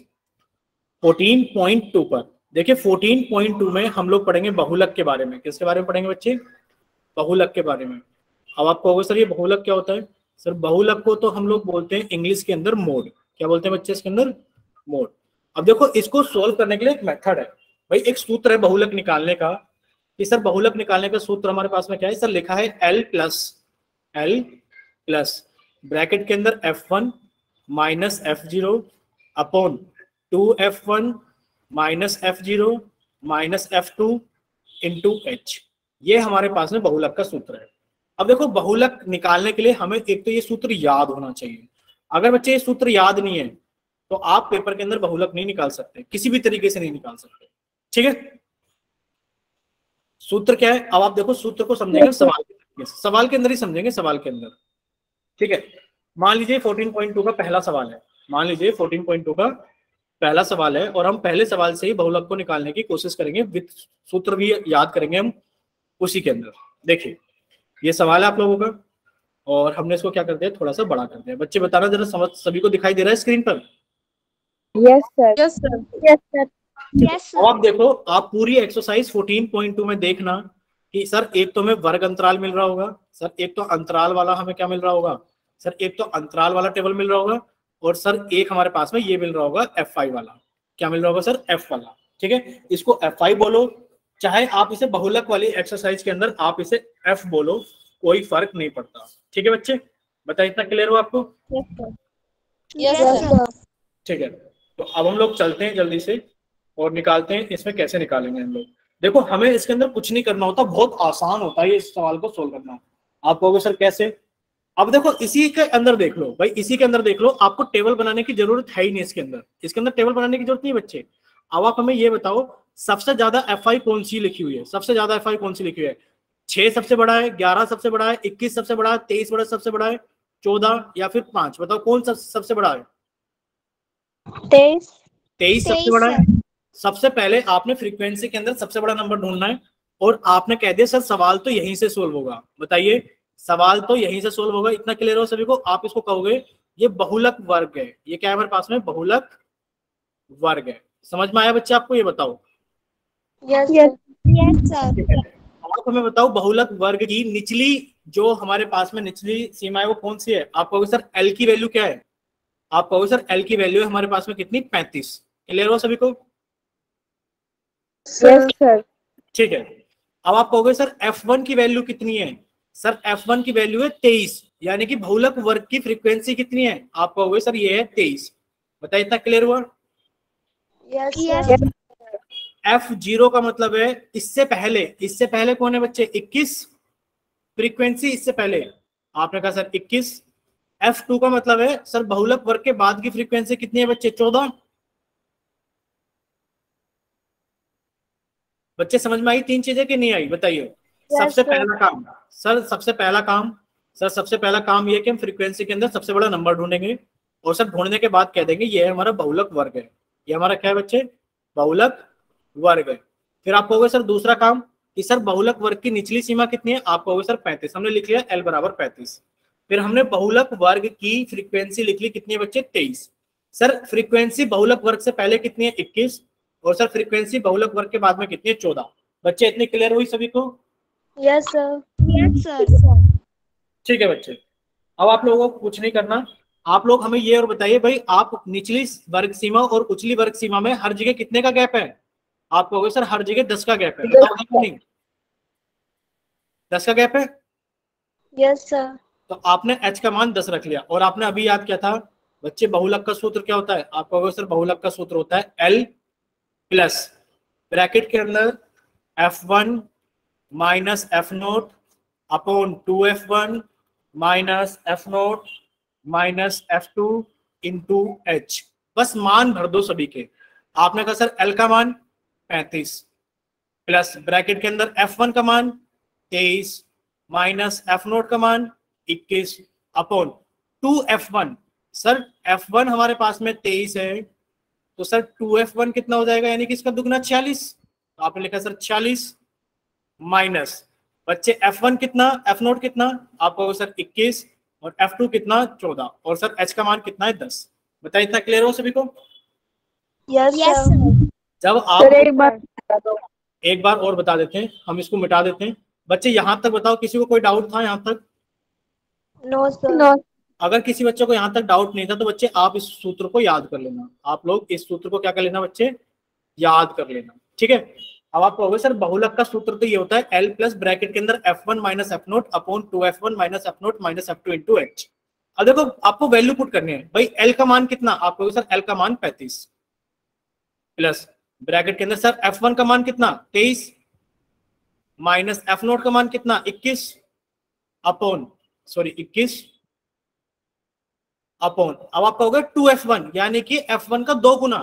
Speaker 1: 14.2 पर। देखिए 14.2 में हम लोग पढ़ेंगे बहुलक के बारे में। किसके बारे में पढ़ेंगे बच्चे? बहुलक के बारे में। अब आप कहोगे सर ये बहुलक क्या होता है? सर बहुलक को तो हम लोग बोलते हैं इंग्लिश के अंदर मोड। क्या बोलते हैं बच्चे इसके अंदर? मोड। अब देखो इसको सोल्व करने के लिए एक मेथड है भाई, एक सूत्र है बहुलक निकालने का कि सर बहुलक निकालने का सूत्र हमारे पास में क्या है? सर लिखा है L प्लस ब्रैकेट के अंदर F1 minus F0 upon 2F1 minus F0 minus F2 into H। ये हमारे पास में बहुलक का सूत्र है। अब देखो बहुलक निकालने के लिए हमें एक तो ये सूत्र याद होना चाहिए। अगर बच्चे ये सूत्र याद नहीं है तो आप पेपर के अंदर बहुलक नहीं निकाल सकते, किसी भी तरीके से नहीं निकाल सकते। ठीक है, सूत्र क्या है? अब आप देखो सूत्र को समझेंगे सवाल के तरीके से, सवाल के अंदर ही समझेंगे, सवाल के अंदर। ठीक है, मान लीजिए 14.2 का पहला सवाल है, मान लीजिए 14.2 का पहला सवाल है और हम पहले सवाल से ही बहुलक को निकालने की कोशिश करेंगे, विद सूत्र भी याद करेंगे हम उसी के अंदर। देखिए ये सवाल है आप लोगों का और हमने इसको क्या कर दिया, थोड़ा सा बड़ा कर दिया। बच्चे बताना जरा, समझ सभी को दिखाई दे रहा है स्क्रीन पर?
Speaker 2: Yes sir, yes sir, yes sir, yes sir.
Speaker 1: अब आप देखो, आप पूरी एक्सरसाइज 14.2 में देखना कि सर एक तो हमें वर्ग अंतराल मिल रहा होगा, सर एक तो अंतराल वाला हमें क्या मिल रहा होगा, सर एक तो अंतराल वाला टेबल मिल रहा होगा और सर एक हमारे पास में ये मिल रहा होगा F5 वाला। क्या मिल रहा होगा सर? F वाला। ठीक है, इसको F5 बोलो, चाहे आप इसे बहुलक वाली एक्सरसाइज के अंदर आप इसे F बोलो, कोई फर्क नहीं पड़ता। ठीक है बच्चे, बताइए इतना क्लियर हो आपको?
Speaker 2: Yes sir.
Speaker 1: ठीक है, तो अब हम लोग चलते हैं जल्दी से और निकालते हैं इसमें कैसे निकालेंगे हम लोग। देखो हमें इसके अंदर कुछ नहीं करना होता, बहुत आसान होता है ये इस सवाल को सोल्व करना। आप कहोगे सर कैसे? अब देखो इसी के अंदर देख लो भाई, इसी के अंदर देख लो, आपको टेबल बनाने की जरूरत है ही नहीं इसके अंदर, इसके अंदर टेबल बनाने की जरूरत नहीं है बच्चे। अब आप हमें ये बताओ सबसे ज्यादा F5 कौन सी लिखी हुई है? सबसे ज्यादा F5 कौन सी लिखी हुई है? 6 सबसे बड़ा है, 11 सबसे बड़ा है, 21 सबसे बड़ा है, 23 बड़ा सबसे बड़ा है, 14 या फिर 5? बताओ कौन सबसे बड़ा है? 23 सबसे बड़ा है। सबसे पहले आपने फ्रीक्वेंसी के अंदर सबसे बड़ा नंबर ढूंढना है और आपने कह दिया सर सवाल तो यहीं से सोल्व होगा। बताइए, सवाल तो यहीं से सोल्व होगा, इतना क्लियर हो सभी को? आप इसको कहोगे ये बहुलक वर्ग है। ये क्या है हमारे पास में? बहुलक वर्ग है। समझ में आया बच्चे आपको? ये बताओ।
Speaker 2: Yes sir.
Speaker 1: आप हमें बताओ बहुलक वर्ग की निचली जो हमारे पास में निचली सीमा है वो कौन सी है? आप कहोगे सर एल की वैल्यू क्या है? आप कहोगे सर एल की वैल्यू है हमारे पास में कितनी? 35। क्लियर हो सभी को?
Speaker 2: Yes sir.
Speaker 1: ठीक है, अब आप कहोगे सर F1 की वैल्यू कितनी है? सर F1 की वैल्यू है 23, यानी कि बहुलक वर्ग की फ्रीक्वेंसी कितनी है? आप कहोगे सर ये है 23। बताइए इतना क्लियर हुआ?
Speaker 2: Yes sir.
Speaker 1: F0 का मतलब है इससे पहले कौन है बच्चे? 21 फ्रीक्वेंसी इससे पहले। आपने कहा सर 21। F2 का मतलब है सर बहुलक वर्ग के बाद की फ्रीक्वेंसी कितनी है बच्चे? 14। बच्चे समझ में आई तीन चीजें कि नहीं आई? बताइए। सबसे पहला काम ये कि हम फ्रीक्वेंसी के अंदर सबसे बड़ा नंबर ढूंढेंगे और सर ढूंढने के बाद कह देंगे ये हमारा बहुलक वर्ग है। ये हमारा क्या है बच्चे? बहुलक वर्ग है। फिर आप कहोगे सर दूसरा काम कि सर बहुलक वर्ग की निचली सीमा कितनी है? आप कहोगे सर 35। हमने लिख लिया L बराबर 35। फिर हमने बहुलक वर्ग की फ्रीक्वेंसी लिख ली, कितनी है बच्चे? 23। सर फ्रीक्वेंसी बहुलक वर्ग से पहले कितनी है? 21। और सर फ्रीक्वेंसी बहुलक वर्ग के बाद में कितनी है? 14। बच्चे इतनी क्लियर हुई सभी को?
Speaker 2: Yes sir.
Speaker 3: Yes sir.
Speaker 1: ठीक है बच्चे, अब आप लोगों को कुछ नहीं करना, आप लोग हमें ये और बताइए भाई, आप निचली वर्ग सीमा और उचली वर्ग सीमा में हर जगह कितने का गैप है? आप कहोगे सर हर जगह 10 का गैप है। बताओ है नहीं? 10 का गैप है।
Speaker 2: Yes sir.
Speaker 1: तो आपने H का मान 10 रख लिया और आपने अभी याद किया था बच्चे बहुलक का सूत्र क्या होता है? आप कहोगे सर बहुलक का सूत्र होता है L प्लस ब्रैकेट के अंदर F1 minus F0 upon 2F1 minus F0 minus F2 into H। बस मान भर दो सभी के। आपने कहा सर L का मान 35 प्लस ब्रैकेट के अंदर F1 का मान 23 माइनस F0 का मान 21 अपॉन 2F1। सर F1 हमारे पास में 23 है तो सर 2F1 कितना हो जाएगा? यानी कि इसका दुगना 46। तो आपने लिखा सर 46 माइनस बच्चे F1 कितना, F0 कितना? आप कहोगे सर 21 और F2 कितना? 14 और सर H का मान कितना है? 10। बताइए इतना क्लियर हो सभी को?
Speaker 3: Yes
Speaker 4: yes
Speaker 3: sir.
Speaker 1: जब आप
Speaker 2: सर एक बार बता दो।
Speaker 1: एक बार और बता देते हैं, हम इसको मिटा देते हैं। बच्चे यहाँ तक बताओ, किसी को कोई डाउट था यहाँ तक?
Speaker 3: No sir.
Speaker 2: नो।
Speaker 1: अगर किसी बच्चे को यहाँ तक डाउट नहीं था तो बच्चे आप इस सूत्र को याद कर लेना। आप लोग इस सूत्र को क्या कर लेना बच्चे, याद कर लेना, ठीक है। अब आप कहोगे सर बहुलक का सूत्र तो ये होता है L प्लस ब्रैकेट के अंदर F1 minus F naught upon 2F1 minus F note minus F2 into H। अब देखो आपको वैल्यू पुट करनी है भाई, L का मान कितना, आप कहोगे सर L का मान 35 प्लस ब्रैकेट के अंदर सर F1 का मान कितना 23 माइनस एफ नोट का मान कितना 21 अपॉन 21 अपॉन, अब आप कहोगे 2F1 यानी कि F1 का 2 गुना।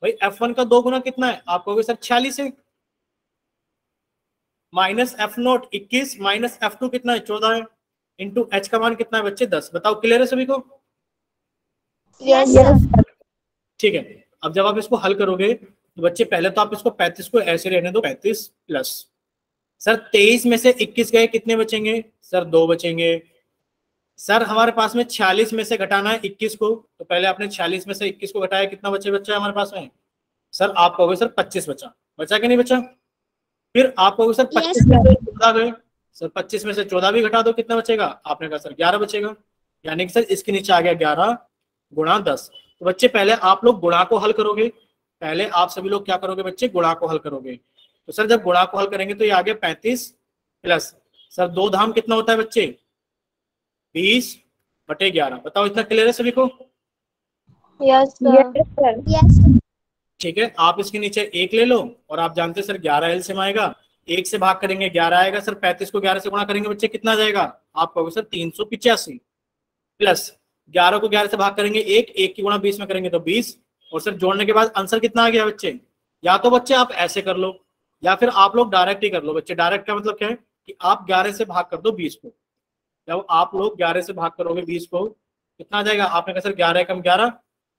Speaker 1: भाई F1 का 2 गुना कितना है, आप कहोगे सर 46 है, minus F note 21 minus F2 कितना है 14 है, इंटू H का मान कितना है बच्चे 10। बताओ क्लियर है सभी को?
Speaker 4: Yes
Speaker 2: yes
Speaker 4: sir.
Speaker 1: ठीक है। अब जब आप इसको हल करोगे तो बच्चे पहले तो आप इसको 35 को ऐसे रहने दो, 35 प्लस सर 23 में से 21 गए कितने बचेंगे सर 2 बचेंगे। सर हमारे पास में 46 में से घटाना है 21 को, तो पहले आपने 46 में से 21 को घटाया, कितना बचे बच्चा हमारे पास में सर, आप कहोगे सर 25 बचा, बचा कि नहीं बचा? फिर आप कहोगे सर 25 में से 14 गए, सर 25 में से 14 भी घटा दो, कितना बचेगा? आपने कहा सर 11 बचेगा, यानी कि सर इसके नीचे आ गया 11 गुणा 10। तो बच्चे पहले आप लोग गुणा को हल करोगे, पहले आप सभी लोग क्या करोगे बच्चे, गुणा को हल करोगे। तो सर जब गुणा को हल करेंगे तो ये आ गया 35 प्लस सर 2 धाम कितना होता है बच्चे 20/11। बताओ इतना क्लियर है सभी को?
Speaker 3: Yes sir.
Speaker 2: Yes sir.
Speaker 4: Yes
Speaker 1: ठीक है, आप इसके नीचे 1 ले लो, और आप जानते हैं सर 11 एलसीएम आएगा, 1 से भाग करेंगे 11 आएगा सर, 35 को 11 से गुणा करेंगे बच्चे कितना आ जाएगा, आप कहोगे सर 385 प्लस 11 को 11 से भाग करेंगे 1 की गुणा 20 में करेंगे तो 20, और सर जोड़ने के बाद आंसर कितना आ गया बच्चे? या तो बच्चे आप ऐसे कर लो या फिर आप लोग डायरेक्ट ही कर लो बच्चे। डायरेक्ट का मतलब क्या है कि आप 11 से भाग कर दो 20 को, जब आप लोग 11 से भाग करोगे 20 को कितना आ जाएगा? आपने कहा सर 11 कम 11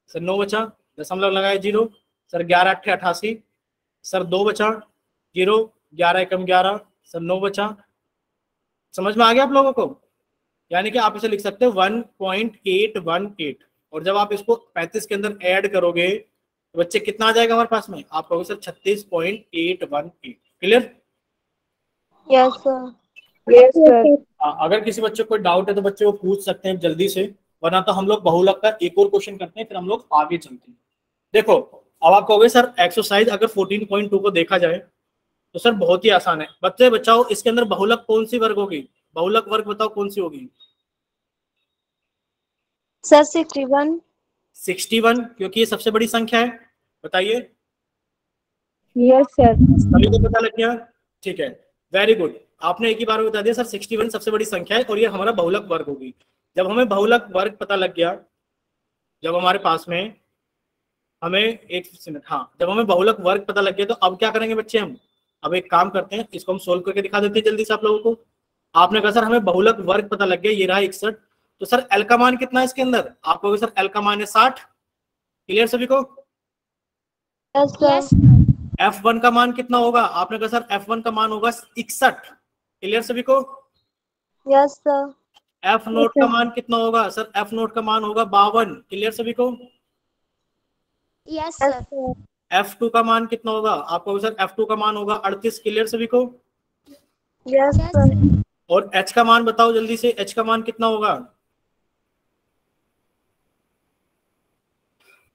Speaker 1: सर 9 बचा, दशमलव लगाए 0, सर 11 8 88 सर 2 बचा 0, 11 कम 11 सर 9 बचा। समझ में आ गया आप लोगों को? यानी कि आप इसे लिख सकते हो 1.818, और जब आप इसको 35 के अंदर ऐड करोगे तो बच्चे कितना आ जाएगा हमारे पास में? आप कहोगे sir 36.818। Clear?
Speaker 3: Yes sir.
Speaker 2: Yes sir.
Speaker 1: अगर किसी बच्चे को कोई डाउट है तो बच्चे वो पूछ सकते हैं जल्दी से, वरना तो हम लोग बहुलक का एक और क्वेश्चन करते हैं फिर हम लोग आगे चलते हैं। देखो अब आप कहोगे सर एक्सरसाइज अगर 14.2 को देखा जाए तो सर बहुत ही आसान है। बच्चे बचाओ इसके अंदर बहुलक कौन सी वर्ग होगी? बहुलक वर्ग बताओ कौन सी होगी?
Speaker 3: सर 61।
Speaker 1: 61, क्योंकि ये सबसे बड़ी संख्या है। बताइए,
Speaker 2: यस सर।
Speaker 1: सभी को पता लग गया? ठीक है, वेरी गुड, आपने एक ही बार में बता दिया सर 61 सबसे बड़ी संख्या है और ये हमारा बहुलक वर्ग होगी। जब हमें बहुलक वर्ग पता लग गया, जब हमारे पास में हमें एक मिनट, हाँ, जब हमें बहुलक वर्ग पता लग गया तो अब क्या करेंगे बच्चे? हम अब एक काम करते हैं, इसको हम सोल्व करके दिखा देते हैं जल्दी से आप लोगों को। आपने कहा सर हमें बहुलक वर्ग पता लग गया, ये रहा 61, तो सर एल का मान कितना है इसके अंदर? आप कहोगे सर एल का मान है 60। क्लियर सभी को?
Speaker 3: Yes
Speaker 4: yes
Speaker 3: sir.
Speaker 1: F1 का मान कितना होगा? आपने कहा सर F1 का मान होगा 61। क्लियर सभी को?
Speaker 3: Yes sir.
Speaker 1: F नोट का मान कितना होगा? सर F नोट का मान होगा 52। क्लियर सभी को?
Speaker 4: Yes
Speaker 3: yes
Speaker 4: sir
Speaker 3: sir.
Speaker 1: F2 का मान कितना होगा? आपको सर F2 का मान होगा 38। क्लियर सभी को?
Speaker 3: Yes
Speaker 4: yes
Speaker 3: sir.
Speaker 1: और H का मान बताओ जल्दी से, H का मान कितना होगा?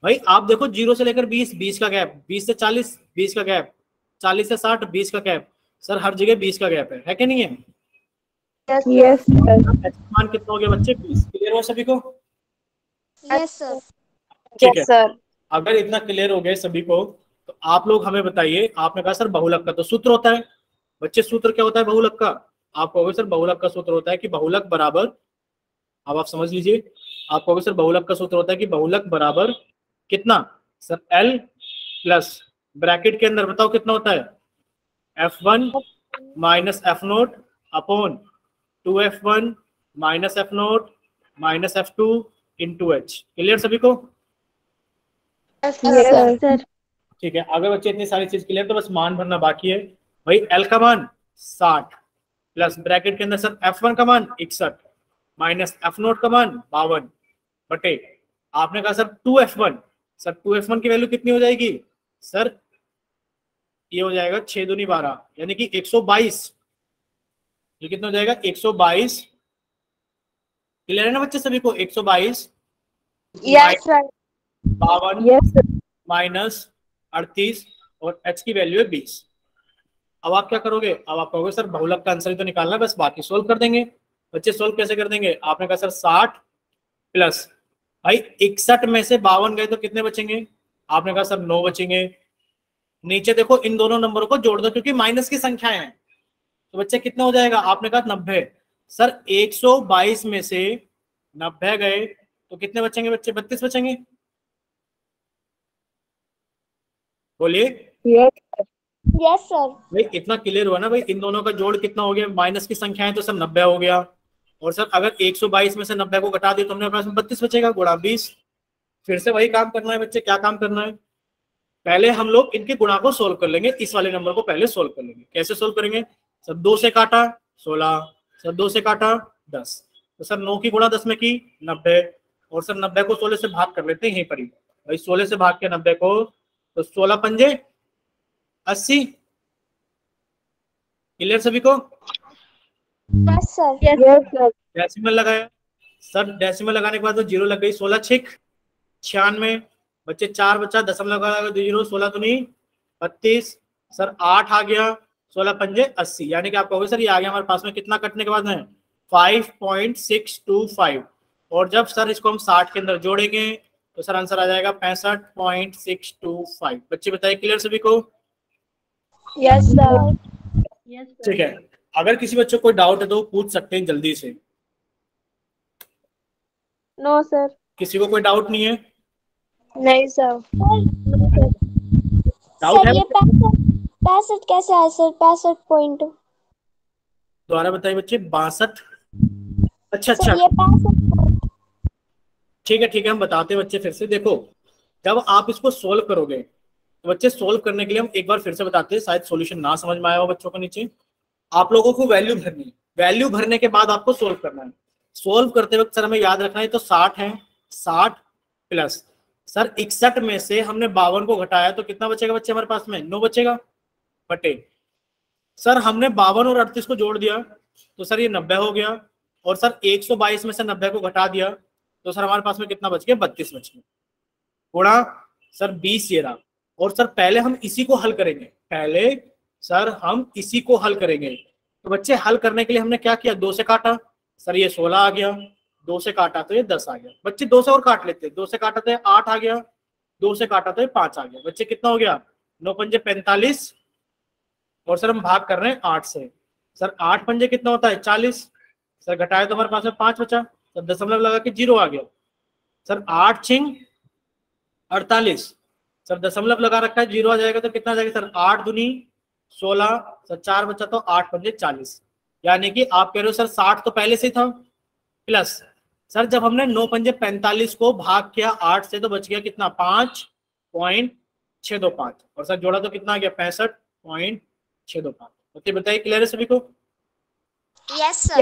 Speaker 1: भाई आप देखो 0 से लेकर 20, 20 का गैप, 20 से 40, 20 का गैप, 40 से 60, 20 का गैप, सर हर जगह 20 का गैप है कि नहीं है?
Speaker 2: Yes sir.
Speaker 1: H का मान कितना हो गया बच्चे? 20। क्लियर हो सभी को?
Speaker 4: यस सर
Speaker 1: ठीक है,
Speaker 3: सर।
Speaker 1: अगर इतना क्लियर हो गया सभी को तो आप लोग हमें बताइए। आपने कहा सर बहुलक का तो सूत्र होता है बच्चे, सूत्र क्या होता है बहुलक का? आप कहोगे सर बहुलक का सूत्र होता है कि बहुलक बराबर, अब आप समझ लीजिए, आप कहोगे सर बहुलक का सूत्र होता है कि बहुलक बराबर कितना? सर L प्लस ब्रैकेट के अंदर बताओ कितना होता है? F1 minus F naught upon 2F1 minus F note minus F2 into H। Clear सभी को?
Speaker 2: Yes sir.
Speaker 1: ठीक है, अगर बच्चे इतनी सारी चीज क्लियर तो बस मान भरना बाकी है। भाई L का मान 60 प्लस ब्रैकेट के अंदर सर F1 का मान 61 माइनस एफ नोट का मान 52 बटे, आपने कहा सर 2F1, सर 2f1 की वैल्यू कितनी हो जाएगी सर, ये हो जाएगा 6 दूनी 12 यानी कि 122। ये कितना हो जाएगा 122। क्लियर है ना बच्चे सभी को? 122
Speaker 3: yes sir.
Speaker 1: 52
Speaker 2: yes sir.
Speaker 1: Minus 38 और h की वैल्यू है 20। अब आप क्या करोगे? अब आप कहोगे सर बहुलक का आंसर ही तो निकालना है, बस बाकी सोल्व कर देंगे। बच्चे सोल्व कैसे कर देंगे? आपने कहा सर 60 प्लस भाई 61 में से 52 गए तो कितने बचेंगे? आपने कहा सर 9 बचेंगे। नीचे देखो इन दोनों नंबरों को जोड़ दो क्योंकि माइनस की संख्याएं हैं। तो बच्चे कितना हो जाएगा? आपने कहा 90। सर 122 में से 90 गए तो कितने बचेंगे बच्चे? 32 बचेंगे। बोलिए।
Speaker 4: Yes sir.
Speaker 1: भाई इतना क्लियर हुआ ना भाई? इन दोनों का जोड़ कितना हो गया? माइनस की संख्या है तो सर 90 हो गया। और सर अगर 122 में से 90 को घटा दिया तो हमने पास में 32 बचेगा, गुणा 20। फिर से वही काम करना है बच्चे। क्या काम करना है? पहले हम लोग इनके गुणा को सोल्व कर लेंगे। इस वाले नंबर को पहले सोल्व कर लेंगे। कैसे सोल्व करेंगे? सर 2 से काटा 16, सर 2 से काटा 10, तो सर 9 की गुणा 10 में की 90, और सर 90 को 16 से भाग कर लेते हैं यहीं पर ही। भाई 16 से भाग के 90 को, तो 16 पंजे 80। क्लियर सभी को?
Speaker 4: Yes sir.
Speaker 2: Yes sir.
Speaker 1: Decimal लगाया सर, डेसिमल लगाने के बाद तो जीरो लग गई। 16 छिक 96 बच्चे, 4 बच्चा, दशमलव लगा 2 जीरो, 16 दूनी 32। सर 8 आ गया, 16 पंजे 80, यानी कि आप कहोगे सर ये आ गया हमारे पास में कितना कटने के बाद में? 5.625। और जब सर इसको हम 60 के अंदर जोड़ेंगे तो सर आंसर आ जाएगा 65.625। बच्चे बताइए क्लियर सभी को?
Speaker 3: Yes sir.
Speaker 1: ठीक है। अगर किसी बच्चे को कोई डाउट है तो पूछ सकते हैं जल्दी से।
Speaker 3: No sir.
Speaker 1: किसी को कोई डाउट नहीं है?
Speaker 3: नहीं सर।
Speaker 1: डाउट
Speaker 4: सर
Speaker 1: है?
Speaker 4: ये 65 कैसे आया सर? 65 पॉइंट।
Speaker 1: दोबारा बताइए बच्चे। 62। अच्छा
Speaker 4: सर
Speaker 1: अच्छा,
Speaker 4: ये 65
Speaker 1: ठीक है ठीक है, हम बताते हैं बच्चे फिर से। देखो जब आप इसको सोल्व करोगे तो बच्चे, सोल्व करने के लिए हम एक बार फिर से बताते हैं, शायद सॉल्यूशन ना समझ में आया हो बच्चों को। नीचे आप लोगों को वैल्यू भरनी है, वैल्यू भरने के बाद आपको सोल्व करना है। सोल्व करते वक्त सर हमें याद रखना है तो 60 है, 60 प्लस सर 61 में से हमने 52 को घटाया तो कितना बचेगा बच्चे हमारे पास में? 9 बचेगा, बटे सर हमने 52 और 38 को जोड़ दिया तो सर ये 90 हो गया। और सर 122 में से 90 को घटा दिया तो सर हमारे पास में कितना बच गया? 32 बच गया, गुणा सर 20 ये रहा। और सर पहले हम इसी को हल करेंगे, पहले सर हम इसी को हल करेंगे। तो बच्चे हल करने के लिए हमने क्या किया? 2 से काटा, सर ये 16 आ गया, 2 से काटा तो ये 10 आ गया। बच्चे 2 से और काट लेते, 2 से काटा तो ये 8 आ गया, 2 से काटा तो ये 5 आ गया। बच्चे कितना हो गया? 9 पंजे 45, और सर हम भाग कर रहे हैं 8 से। सर 8 पंजे कितना होता है? 40। सर घटाया तो हमारे पास में 5 बचा, सर दशमलव लगा के 0 आ गया। सर 8 छिंग 48, सर दशमलव लगा रखा है 0 आ जाएगा तो कितना आ जाएगा सर? 8 दूनी 16, सर 4 बचा तो 8 पंजे 40, यानी कि आप कह रहे हो सर 60 तो पहले से ही था, प्लस सर जब हमने 9 पंजे 45 को भाग किया 8 से तो बच गया कितना? 5.625, और सर जोड़ा तो कितना आ गया? 65.625। बताइए क्लियर है सभी को?
Speaker 4: Yes sir.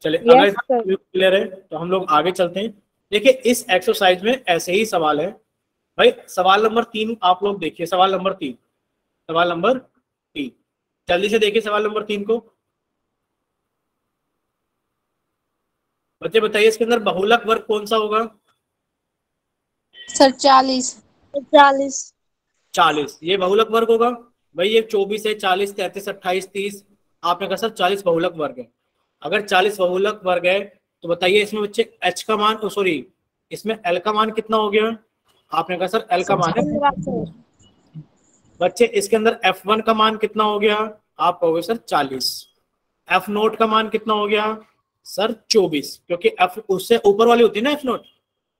Speaker 1: चले
Speaker 2: Yes,
Speaker 1: अगर
Speaker 2: sir.
Speaker 1: क्लियर है तो हम लोग आगे चलते हैं। देखिए इस एक्सरसाइज में ऐसे ही सवाल है भाई। सवाल नंबर 3 आप लोग देखिए, सवाल नंबर 3, सवाल नंबर 3 जल्दी से देखिए सवाल नंबर 3 को। बच्चे बताइए इसके अंदर बहुलक वर्ग कौन सा होगा?
Speaker 3: सर 40।
Speaker 1: 40 ये बहुलक वर्ग होगा भाई। ये 24 है, 40, 33, 28, 30। आपने कहा सर 40 बहुलक वर्ग है। अगर 40 बहुलक वर्ग है तो बताइए इसमें बच्चे h का मान, सॉरी इसमें l का मान कितना हो गया? आपने कहा सर l का मान है। बच्चे इसके अंदर f1 का मान कितना हो गया? आप कहोगे सर 40। f नोट का मान कितना हो गया? सर 24, क्योंकि f उससे ऊपर वाली होती है ना f नोट।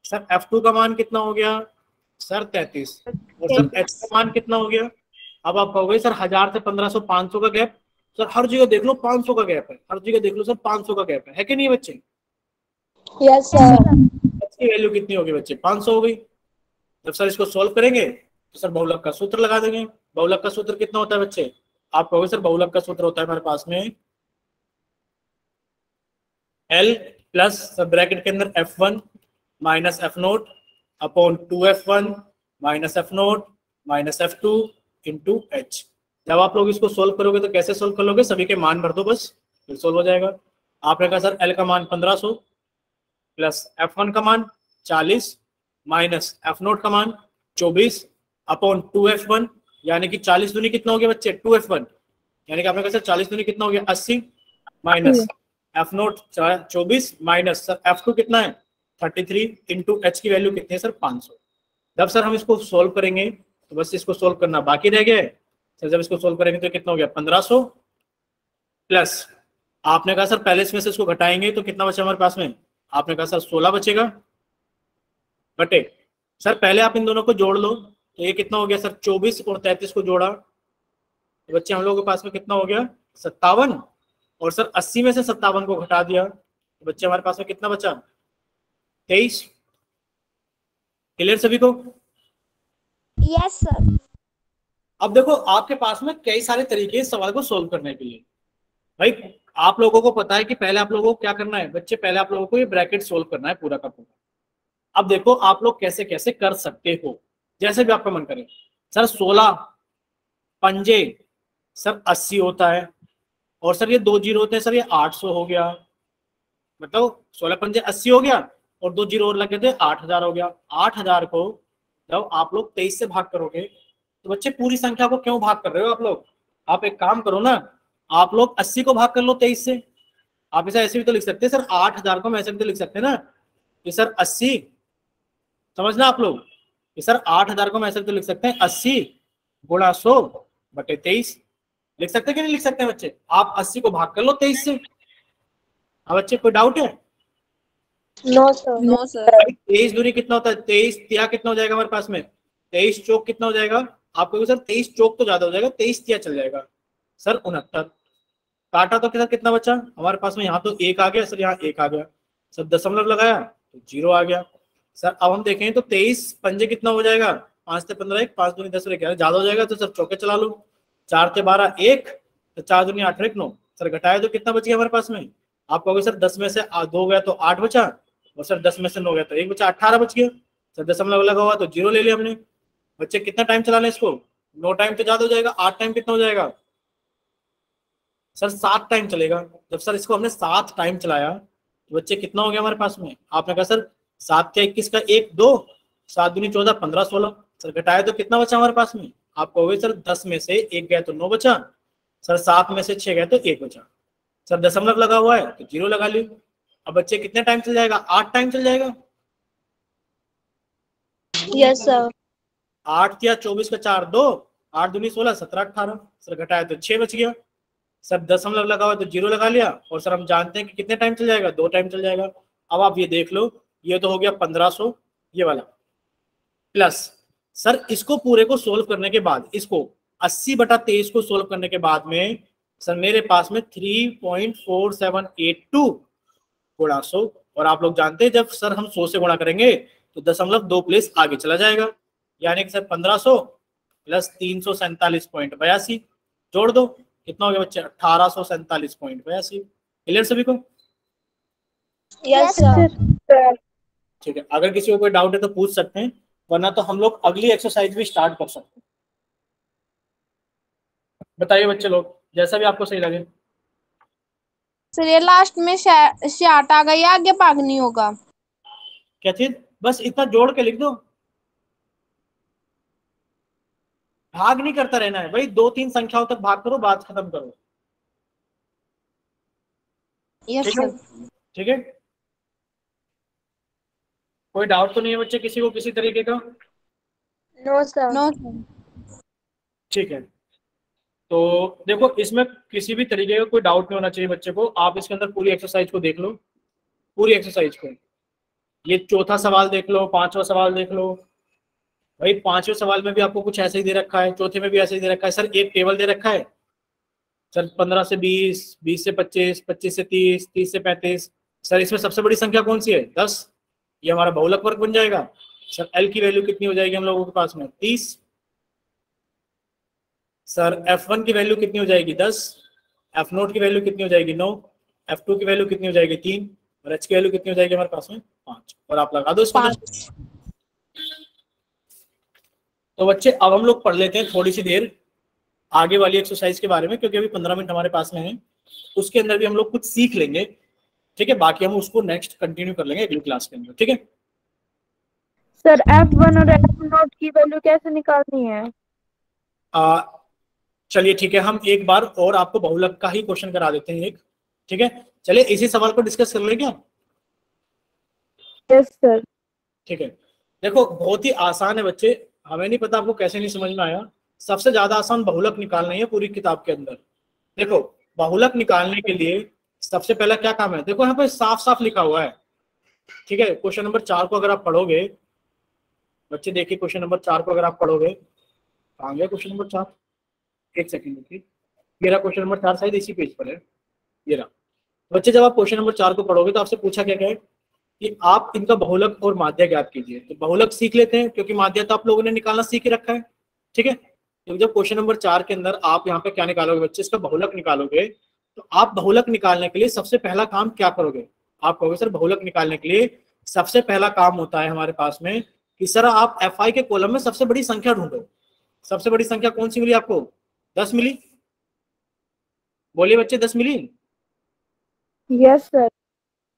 Speaker 1: सर f2 का मान कितना हो गया? सर 33। और सर h का मान कितना हो गया? अब आप कहोगे सर 1000 से 1500 500 का गैप। सर हर जगह देख लो 500 का गैप है, हर जगह देख लो सर 500 का गैप है कि नहीं बच्चे?
Speaker 3: Yes sir.
Speaker 1: h की वैल्यू कितनी होगी बच्चे? 500 हो गई। जब सर इसको सोल्व करेंगे तो सर बहुलक का सूत्र लगा देंगे। बहुलक का सूत्र कितना होता है बच्चे? आप कहोगे सर बहुलक का सूत्र होता है हमारे पास में L प्लस सब ब्रैकेट के अंदर F1 minus F naught upon 2f1 minus f0 minus f2 into h। जब आप लोग इसको सोल्व करोगे तो कैसे सोल्व कर लोगे, सभी के मान भर दो बस, फिर सोल्व हो जाएगा। आपने कहा सर l का मान 1500 प्लस f1 का मान 40 माइनस f0 का मान 24 अपॉन 2f1, यानी कि 40 दूनी कितना हो गया बच्चे 2f1, यानी कि आपने कहा सर 40 दूनी कितना हो गया 80 minus f0 24 minus sir f2 कितना है 33 इंटू h की वैल्यू कितनी है सर 500। जब सर हम इसको सोल्व करेंगे तो बस इसको सोल्व करना बाकी रह गया है सर। जब इसको सोल्व करेंगे तो कितना हो गया 1500 प्लस आपने कहा सर पहले इसमें से इसको घटाएंगे तो कितना बचा हमारे पास में, आपने कहा सर 16 बचेगा बटे सर पहले आप इन दोनों को जोड़ लो तो ये कितना हो गया सर 24 और 33 को जोड़ा तो बच्चे हम लोगों के पास में कितना हो गया 57, और सर 80 में से 57 को घटा दिया तो बच्चे हमारे पास में कितना बचा 23। क्लियर सभी को?
Speaker 4: Yes sir.
Speaker 1: अब देखो आपके पास में कई सारे तरीके इस सवाल को सोल्व करने के लिए। भाई आप लोगों को पता है कि पहले आप लोगों को क्या करना है बच्चे, पहले आप लोगों को ये ब्रैकेट सोल्व करना है पूरा का पूरा। अब देखो आप लोग कैसे कैसे कर सकते हो, जैसे भी आपका मन करे। सर 16 पंजे सर 80 होता है, और सर ये 2 जीरो होते हैं सर, ये 800 हो गया, मतलब 16 पंजे 80 हो गया और 2 जीरो और लगे थे 8000 हो गया। 8000 को जब आप लोग 23 से भाग करोगे तो बच्चे पूरी संख्या को क्यों भाग कर रहे हो आप लोग, आप एक काम करो ना, आप लोग 80 को भाग कर लो 23 से। आप इसे ऐसे भी तो लिख सकते हैं सर, 8000 को हम ऐसे भी तो लिख सकते हैं ना कि सर 80, समझना आप लोग कि सर 8000 को हम ऐसे भी तो लिख सकते हैं 80 गुणा 100 बटे 23। लिख सकते कि नहीं लिख सकते बच्चे? आप 80 को भाग कर लो 23 से। अब बच्चे कोई डाउट है?
Speaker 2: No sir.
Speaker 3: No sir.
Speaker 1: 23 दूरी कितना होता है, 23 तिया कितना हो जाएगा हमारे पास में, 23 चौक कितना हो जाएगा आपको सर, 23 चौक तो ज्यादा हो जाएगा, 23 तिया चल जाएगा सर 69। काटा तो कितना बचा हमारे पास में, यहाँ तो 1 आ गया सर, यहाँ 1 आ गया सर, दशमलव लगाया तो 0 आ गया सर। अब हम देखें तो 23 पंजे कितना हो जाएगा, 5 से 15 1, 5 दूनी 10 और 11 ज्यादा हो जाएगा तो सर चौके चला लो, 4 से 12 1, तो 4 दूनी 8 1 9 सर, घटाया तो कितना बच गया हमारे पास में, आप कहोगे सर 10 में से 2 गया तो 8 बचा, और सर 10 में से 9 गया तो 1 बचा, 18 बच गया सर। दशमलव लगा हुआ तो 0 ले लिया हमने। बच्चे कितना टाइम चलाना है इसको, 9 टाइम तो ज्यादा हो जाएगा, 8 टाइम कितना हो जाएगा सर 7 टाइम चलेगा। जब सर इसको हमने 7 टाइम चलाया तो बच्चे कितना हो गया हमारे पास में, आपने कहा सर 7 क्या 21 का 1 2, 7 दूनी 14 15 16 सर, घटाया तो कितना बचा हमारे पास में, आप कहोगे सर 10 में से 1 गया तो 9 बचा सर, 7 में से 6 गया तो 1 बचा सर, दशमलव लगा हुआ है तो 0 लगा ली। अब बच्चे कितने टाइम चल जाएगा, 8 टाइम चल जाएगा।
Speaker 2: Yes sir.
Speaker 1: 8 या 24 का 4 2, 8 दूनी 16 17 18 सर, घटाया तो 6 बच गया सर, दशमलव लगा हुआ तो 0 लगा लिया, और सर हम जानते हैं कि कितने टाइम चल जाएगा, 2 टाइम चल जाएगा। अब आप ये देख लो, ये तो हो गया 1500 ये वाला, प्लस सर इसको पूरे को सोल्व करने के बाद, इसको 80/23 को सोल्व करने के बाद में सर मेरे पास में 3.4782 गुणा 100, और आप लोग जानते हैं जब सर हम 100 से गुणा करेंगे तो दशमलव 2 प्लेस आगे चला जाएगा, यानी कि सर 1500 प्लस 347.82 जोड़ दो, कितना हो गया बच्चे 1847.82। क्लियर सभी को?
Speaker 2: Yes sir.
Speaker 1: ठीक है, अगर किसी को कोई डाउट है तो पूछ सकते हैं, वरना तो हम लोग अगली एक्सरसाइज भी स्टार्ट कर सकते हैं। बताइए बच्चे लोग, जैसा भी आपको सही लगे।
Speaker 3: सर ये लास्ट में शार्ट आ गई, आगे भाग नहीं होगा।
Speaker 1: क्या चीज, बस इतना जोड़ के लिख दो, भाग नहीं करता रहना है भाई, 2-3 संख्याओं तक भाग करो, बात खत्म करो।
Speaker 3: यस
Speaker 1: ठीक है,
Speaker 3: सर।
Speaker 1: ठीक है, कोई डाउट तो नहीं है बच्चे किसी को किसी तरीके का?
Speaker 2: No sir.
Speaker 3: No sir.
Speaker 1: ठीक है, तो देखो इसमें किसी भी तरीके का कोई डाउट नहीं होना चाहिए बच्चे को। आप इसके अंदर पूरी एक्सरसाइज को देख लो, पूरी एक्सरसाइज को, ये चौथा सवाल देख लो, 5वां सवाल देख लो। भाई 5वें सवाल में भी आपको कुछ ऐसे ही दे रखा है, चौथे में भी ऐसे ही दे रखा है सर, एक टेबल दे रखा है सर, 15 से 20, 20 से 25, 25 से 30, 30 से 35 सर, इसमें सबसे बड़ी संख्या कौन सी है 10, ये हमारा बहुलक वर्ग बन जाएगा सर। एल की वैल्यू कितनी हो जाएगी हम लोगों के पास में 30 सर, F1 की वैल्यू कितनी हो जाएगी 10, F0 की वैल्यू कितनी हो जाएगी 9, F2 की वैल्यू कितनी हो जाएगी 3, और H की वैल्यू कितनी हो जाएगी हमारे पास में 5, और आप लगा दो इसको। तो बच्चे अब हम लोग पढ़ लेते हैं थोड़ी सी देर आगे वाली एक्सरसाइज के बारे में, क्योंकि अभी 15 मिनट हमारे पास में है। उसके अंदर भी हम लोग कुछ सीख लेंगे, ठीक है। बाकी हम उसको नेक्स्ट कंटिन्यू कर लेंगे अगली क्लास के अंदर, ठीक है।
Speaker 2: सर F1 और F0 की वैल्यू कैसे निकालनी है?
Speaker 1: चलिए ठीक है, हम एक बार और आपको बहुलक का ही क्वेश्चन करा देते हैं एक, ठीक है। चलिए इसी सवाल को डिस्कस कर लें क्या?
Speaker 2: Yes sir.
Speaker 1: ठीक है, देखो बहुत ही आसान है बच्चे, हमें नहीं पता आपको कैसे नहीं समझ में आया। सबसे ज्यादा आसान बहुलक निकालना ही है पूरी किताब के अंदर। देखो बहुलक निकालने के लिए सबसे पहला क्या काम है, देखो यहाँ पे साफ साफ लिखा हुआ है, ठीक है। क्वेश्चन नंबर 4 को अगर आप पढ़ोगे बच्चे, देखिए क्वेश्चन नंबर 4 को अगर आप पढ़ोगे, कहाँ गया क्वेश्चन नंबर 4, एक सेकंड देखिए, मेरा क्वेश्चन नंबर 4 शायद इसी पेज पर है, ये रहा। बच्चे जब आप क्वेश्चन नंबर 4 को पढ़ोगे तो आपसे पूछा क्या है कि आप इनका बहुलक और माध्य ज्ञात कीजिए। तो बहुलक सीख लेते हैं क्योंकि माध्य तो आप लोगों ने निकालना सीख ही रखा है, ठीक है। तो जब क्वेश्चन नंबर 4 के अंदर आप यहाँ पे क्या निकालोगे बच्चे, इसका बहुलक निकालोगे, तो आप बहुलक निकालने के लिए सबसे पहला काम क्या करोगे, आप कहोगे सर बहुलक निकालने के लिए सबसे पहला काम होता है हमारे पास में कि सर आप FI के कॉलम में सबसे बड़ी संख्या ढूंढो। सबसे बड़ी संख्या कौन सी मिली आपको? 10 मिली, बोलिए बच्चे 10 मिली।
Speaker 2: Yes sir.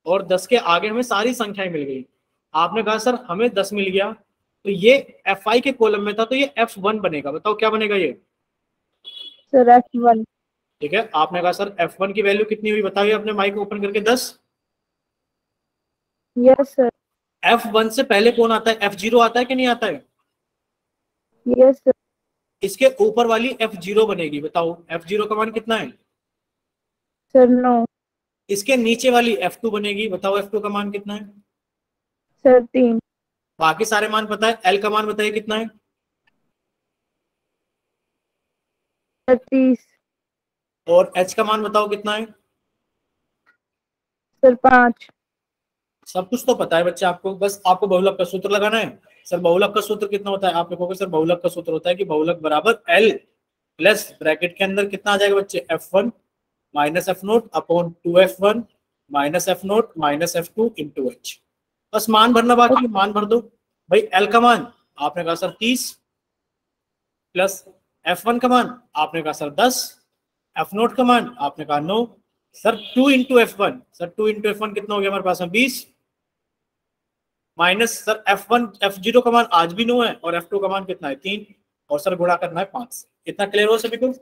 Speaker 1: और 10 के आगे हमें सारी संख्याएं मिल गई। आपने कहा सर हमें 10 मिल गया, तो ये FI के कॉलम में था, तो ये F1 बनेगा। बताओ क्या बनेगा ये?
Speaker 2: Sir F1।
Speaker 1: ठीक है, आपने कहा सर F1 की वैल्यू कितनी हुई, बताइए अपने माइक ओपन करके। 10।
Speaker 2: Yes sir.
Speaker 1: F1 से पहले कौन आता है? F0 आता है कि नहीं आता है?
Speaker 2: Yes sir.
Speaker 1: इसके ऊपर वाली F0 बनेगी, बताओ F0 का मान कितना है?
Speaker 2: सर 9।
Speaker 1: इसके नीचे वाली F2 बनेगी, बताओ F2 का मान कितना है?
Speaker 2: सर 3।
Speaker 1: बाकी सारे मान पता है, L का मान बताइए कितना है?
Speaker 2: सर 30।
Speaker 1: और H का मान बताओ कितना है?
Speaker 2: सर 5।
Speaker 1: सब कुछ तो पता है बच्चे आपको, बस आपको बहुलक का सूत्र लगाना है। सर बहुलक का सूत्र कितना होता है? आप लिखोगे सर बहुलक का सूत्र होता है कि बहुलक बराबर L प्लस ब्रैकेट के अंदर कितना आ जाएगा बच्चे, F1 minus F0 upon 2F1 minus F0 minus F2 into H। बस मान भरना बाकी, मान भर दो भाई। L का मान आपने कहा सर 30 प्लस F1 का मान आपने कहा सर 10, F0 का मान आपने कहा 9, sir 2 into F1, sir 2 into F1 कितना हो गया हमारे पास में 20, माइनस सर F1 F0 का मान आज भी 9 है और F2 का मान कितना है 3, और सर गुणा करना है 5 से। इतना क्लियर हो सभी को?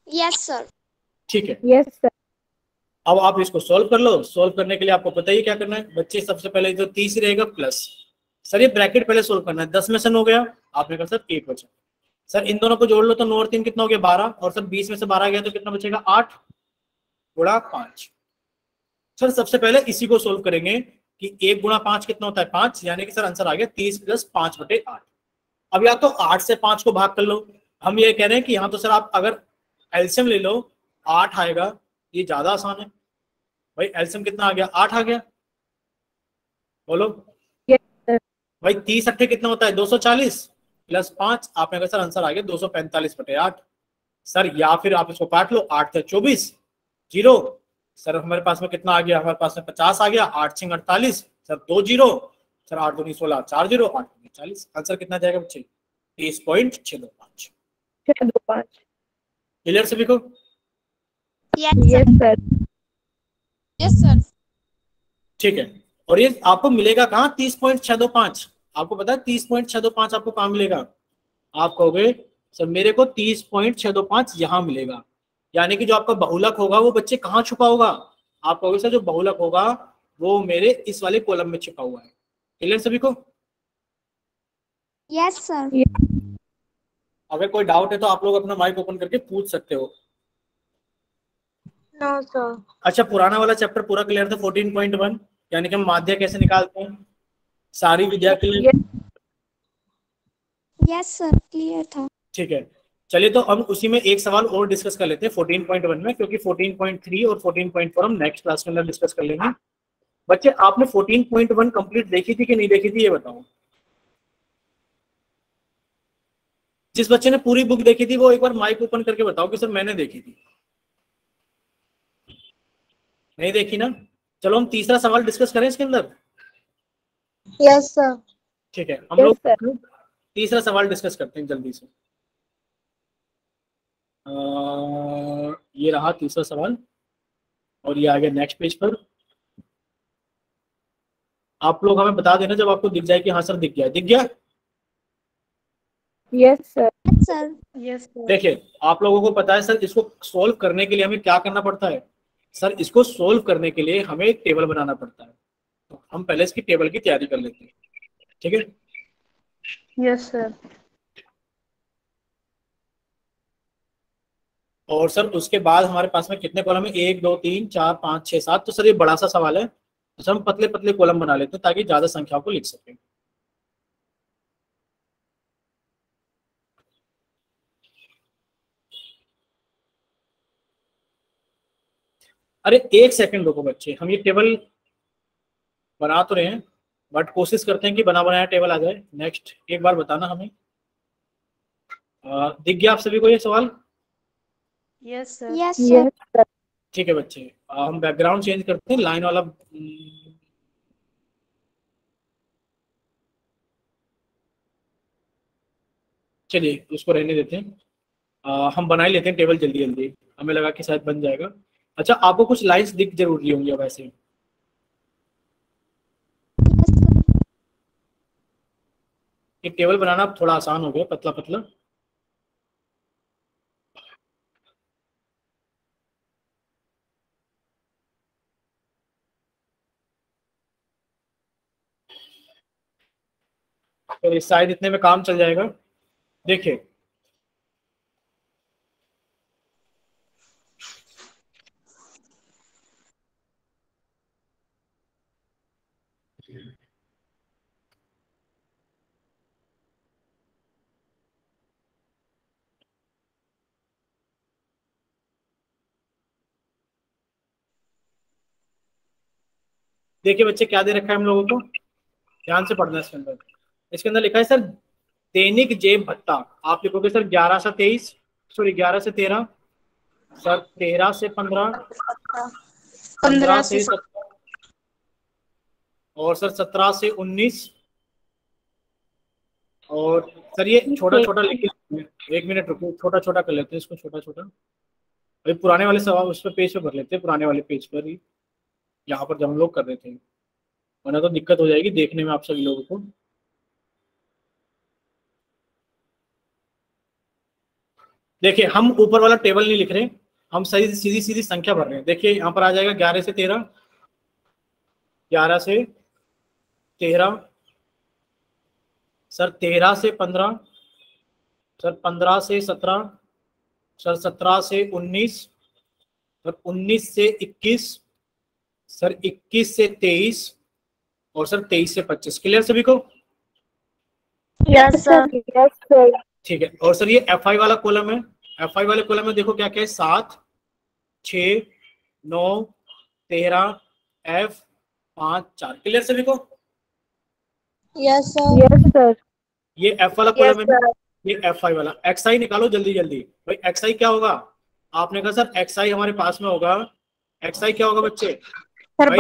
Speaker 3: Yes sir.
Speaker 1: ठीक है,
Speaker 2: यस सर।
Speaker 1: अब आप इसको सॉल्व कर लो। सॉल्व करने के लिए आपको पता ही क्या करना है बच्चे, सबसे पहले तो 30 रहेगा प्लस, सर ये ब्रैकेट पहले सोल्व करना है। 10 में से 9 गया, आपने कहा सर 1 बचा। सर इन दोनों को जोड़ लो तो 9 और 3 कितना हो गया 12, और सर 20 में से 12 गया तो कितना बचेगा 8 गुणा 5। सर सबसे पहले इसी को सोल्व करेंगे कि 1 गुणा 5 कितना होता है 5, यानी कि सर आंसर आ गया 30 प्लस 5/8। अब या तो 8 से 5 को भाग कर लो, हम ये कह रहे हैं कि यहाँ तो सर आप अगर एलसीएम ले लो 8 आएगा, ये ज्यादा आसान है भाई। एलसीएम कितना आ गया 8 आ गया, बोलो
Speaker 2: यस सर।
Speaker 1: भाई। 30 अट्ठे कितना होता है 240 प्लस 5, आपने कहा सर आंसर आ गया 245/8। सर या फिर आप इसको काट लो, 8 से 24 जीरो, सर हमारे पास में कितना आ गया, हमारे पास में 50 आ गया, 8 6 48, sir 2 zero, sir 8 2 16 4 zero 8 40। Answer कितना जाएगा बच्चे? 30.625।
Speaker 2: 625।
Speaker 1: क्लियर सभी को?
Speaker 2: Yes sir.
Speaker 3: Yes sir.
Speaker 1: ठीक है, और ये आपको मिलेगा कहाँ 30.625? आपको पता है 30.625 आपको कहाँ मिलेगा? आप कहोगे सर मेरे को 30.625 यहाँ मिलेगा, यानी कि जो आपका बहुलक होगा वो बच्चे कहाँ छुपा होगा? आप कहोगे सर जो बहुलक होगा वो मेरे इस वाले कॉलम में छुपा हुआ है। क्लियर सभी को?
Speaker 3: Yes sir.
Speaker 1: अगर कोई डाउट है तो आप लोग अपना माइक ओपन करके पूछ सकते हो।
Speaker 2: No sir.
Speaker 1: अच्छा, पुराना वाला चैप्टर पूरा क्लियर था 14.1, यानी कि हम माध्य कैसे निकालते हैं, सारी विद्या के लिए?
Speaker 3: यस सर क्लियर था।
Speaker 1: ठीक है, चलिए तो हम उसी में एक सवाल और डिस्कस कर लेते हैं 14.1 में, क्योंकि 14.3 और 14.4 हम नेक्स्ट क्लास के अंदर डिस्कस कर लेंगे। बच्चे आपने 14.1 कंप्लीट देखी थी कि नहीं देखी थी ये बताओ। जिस बच्चे ने पूरी बुक देखी थी वो एक बार माइक ओपन करके बताओ कि सर मैंने देखी थी। नहीं देखी ना? चलो हम तीसरा सवाल डिस्कस करें इसके अंदर।
Speaker 2: Yes sir.
Speaker 1: ठीक है, हम लोग तीसरा सवाल डिस्कस करते हैं जल्दी से। ये रहा तीसरा सवाल और ये आ गया नेक्स्ट पेज पर। आप लोग हमें बता देना जब आपको दिख जाए कि हाँ सर दिख गया, दिख गया।
Speaker 2: Yes sir.
Speaker 4: Sir
Speaker 2: yes sir.
Speaker 1: देखिए आप लोगों को पता है सर इसको सोल्व करने के लिए हमें क्या करना पड़ता है। सर इसको सोल्व करने के लिए हमें एक टेबल बनाना पड़ता है, तो हम पहले इसकी टेबल की तैयारी कर लेते हैं, ठीक है।
Speaker 2: Yes sir.
Speaker 1: और सर उसके बाद हमारे पास में कितने कॉलम है, 1 2 3 4 5 6 7। तो सर ये बड़ा सा सवाल है, तो सर हम पतले पतले कॉलम बना लेते हैं ताकि ज्यादा संख्याओं को लिख सकें। अरे एक सेकंड रुको बच्चे, हम ये टेबल बना तो रहे हैं बट कोशिश करते हैं कि बना बनाया टेबल आ जाए। नेक्स्ट एक बार बताना हमें। दिख गया आप सभी को ये सवाल?
Speaker 2: Yes sir.
Speaker 4: Yes sir.
Speaker 2: Sir.
Speaker 1: ठीक है बच्चे, हम बैकग्राउंड चेंज करते हैं, लाइन वाला चलिए उसको रहने देते हैं। हम बना ही लेते हैं टेबल जल्दी जल्दी, हमें लगा कि शायद बन जाएगा। अच्छा आपको कुछ लाइंस दिख जरूर रही होंगी वैसे। ये टेबल बनाना अब थोड़ा आसान हो गया, पतला पतला। तो शायद इतने में काम चल जाएगा। देखिए देखिए बच्चे क्या दे रखा है हम लोगों को, ध्यान से पढ़ना है इसके अंदर। इसके अंदर लिखा है सर दैनिक जेब भत्ता। आप लिखोगे सर 11 से 23, सॉरी 11 से 13, सर 13 से 15, 15 से 17 और सर 17 से 19। और सर ये छोटा छोटा लिख के, एक मिनट रुको, छोटा छोटा कर लेते हैं इसको, छोटा छोटा। अभी पुराने वाले सवाल उस पर पेज पे भर लेते हैं, पुराने वाले पेज पर ही, यहाँ पर जब हम लोग कर रहे थे, वरना तो दिक्कत हो जाएगी देखने में आप सभी लोगों को। देखिए हम ऊपर वाला टेबल नहीं लिख रहे, हम सही सीधी सीधी संख्या भर रहे हैं। देखिए यहाँ पर आ जाएगा 11 से 13, 11 से 13, सर 13 से 15, सर 15 से 17, सर 17 से 19, सर 19 से 21, सर 21 से 23 और सर 23 से 25। क्लियर सभी को?
Speaker 2: Yes sir. Yes sir.
Speaker 1: ठीक है। और सर ये एफ आई वाला कॉलम है, एफ आई वाले कॉलम में देखो क्या क्या है, 7 6 9 13 एफ 5 4। क्लियर सभी को?
Speaker 4: Yes sir.
Speaker 2: Yes sir.
Speaker 1: ये एफ वाला कॉलम है ना, ये एफ आई वाला। एक्स आई निकालो जल्दी जल्दी भाई। एक्स आई क्या होगा? आपने कहा सर एक्स आई हमारे पास में होगा, एक्स आई क्या होगा बच्चे? भाई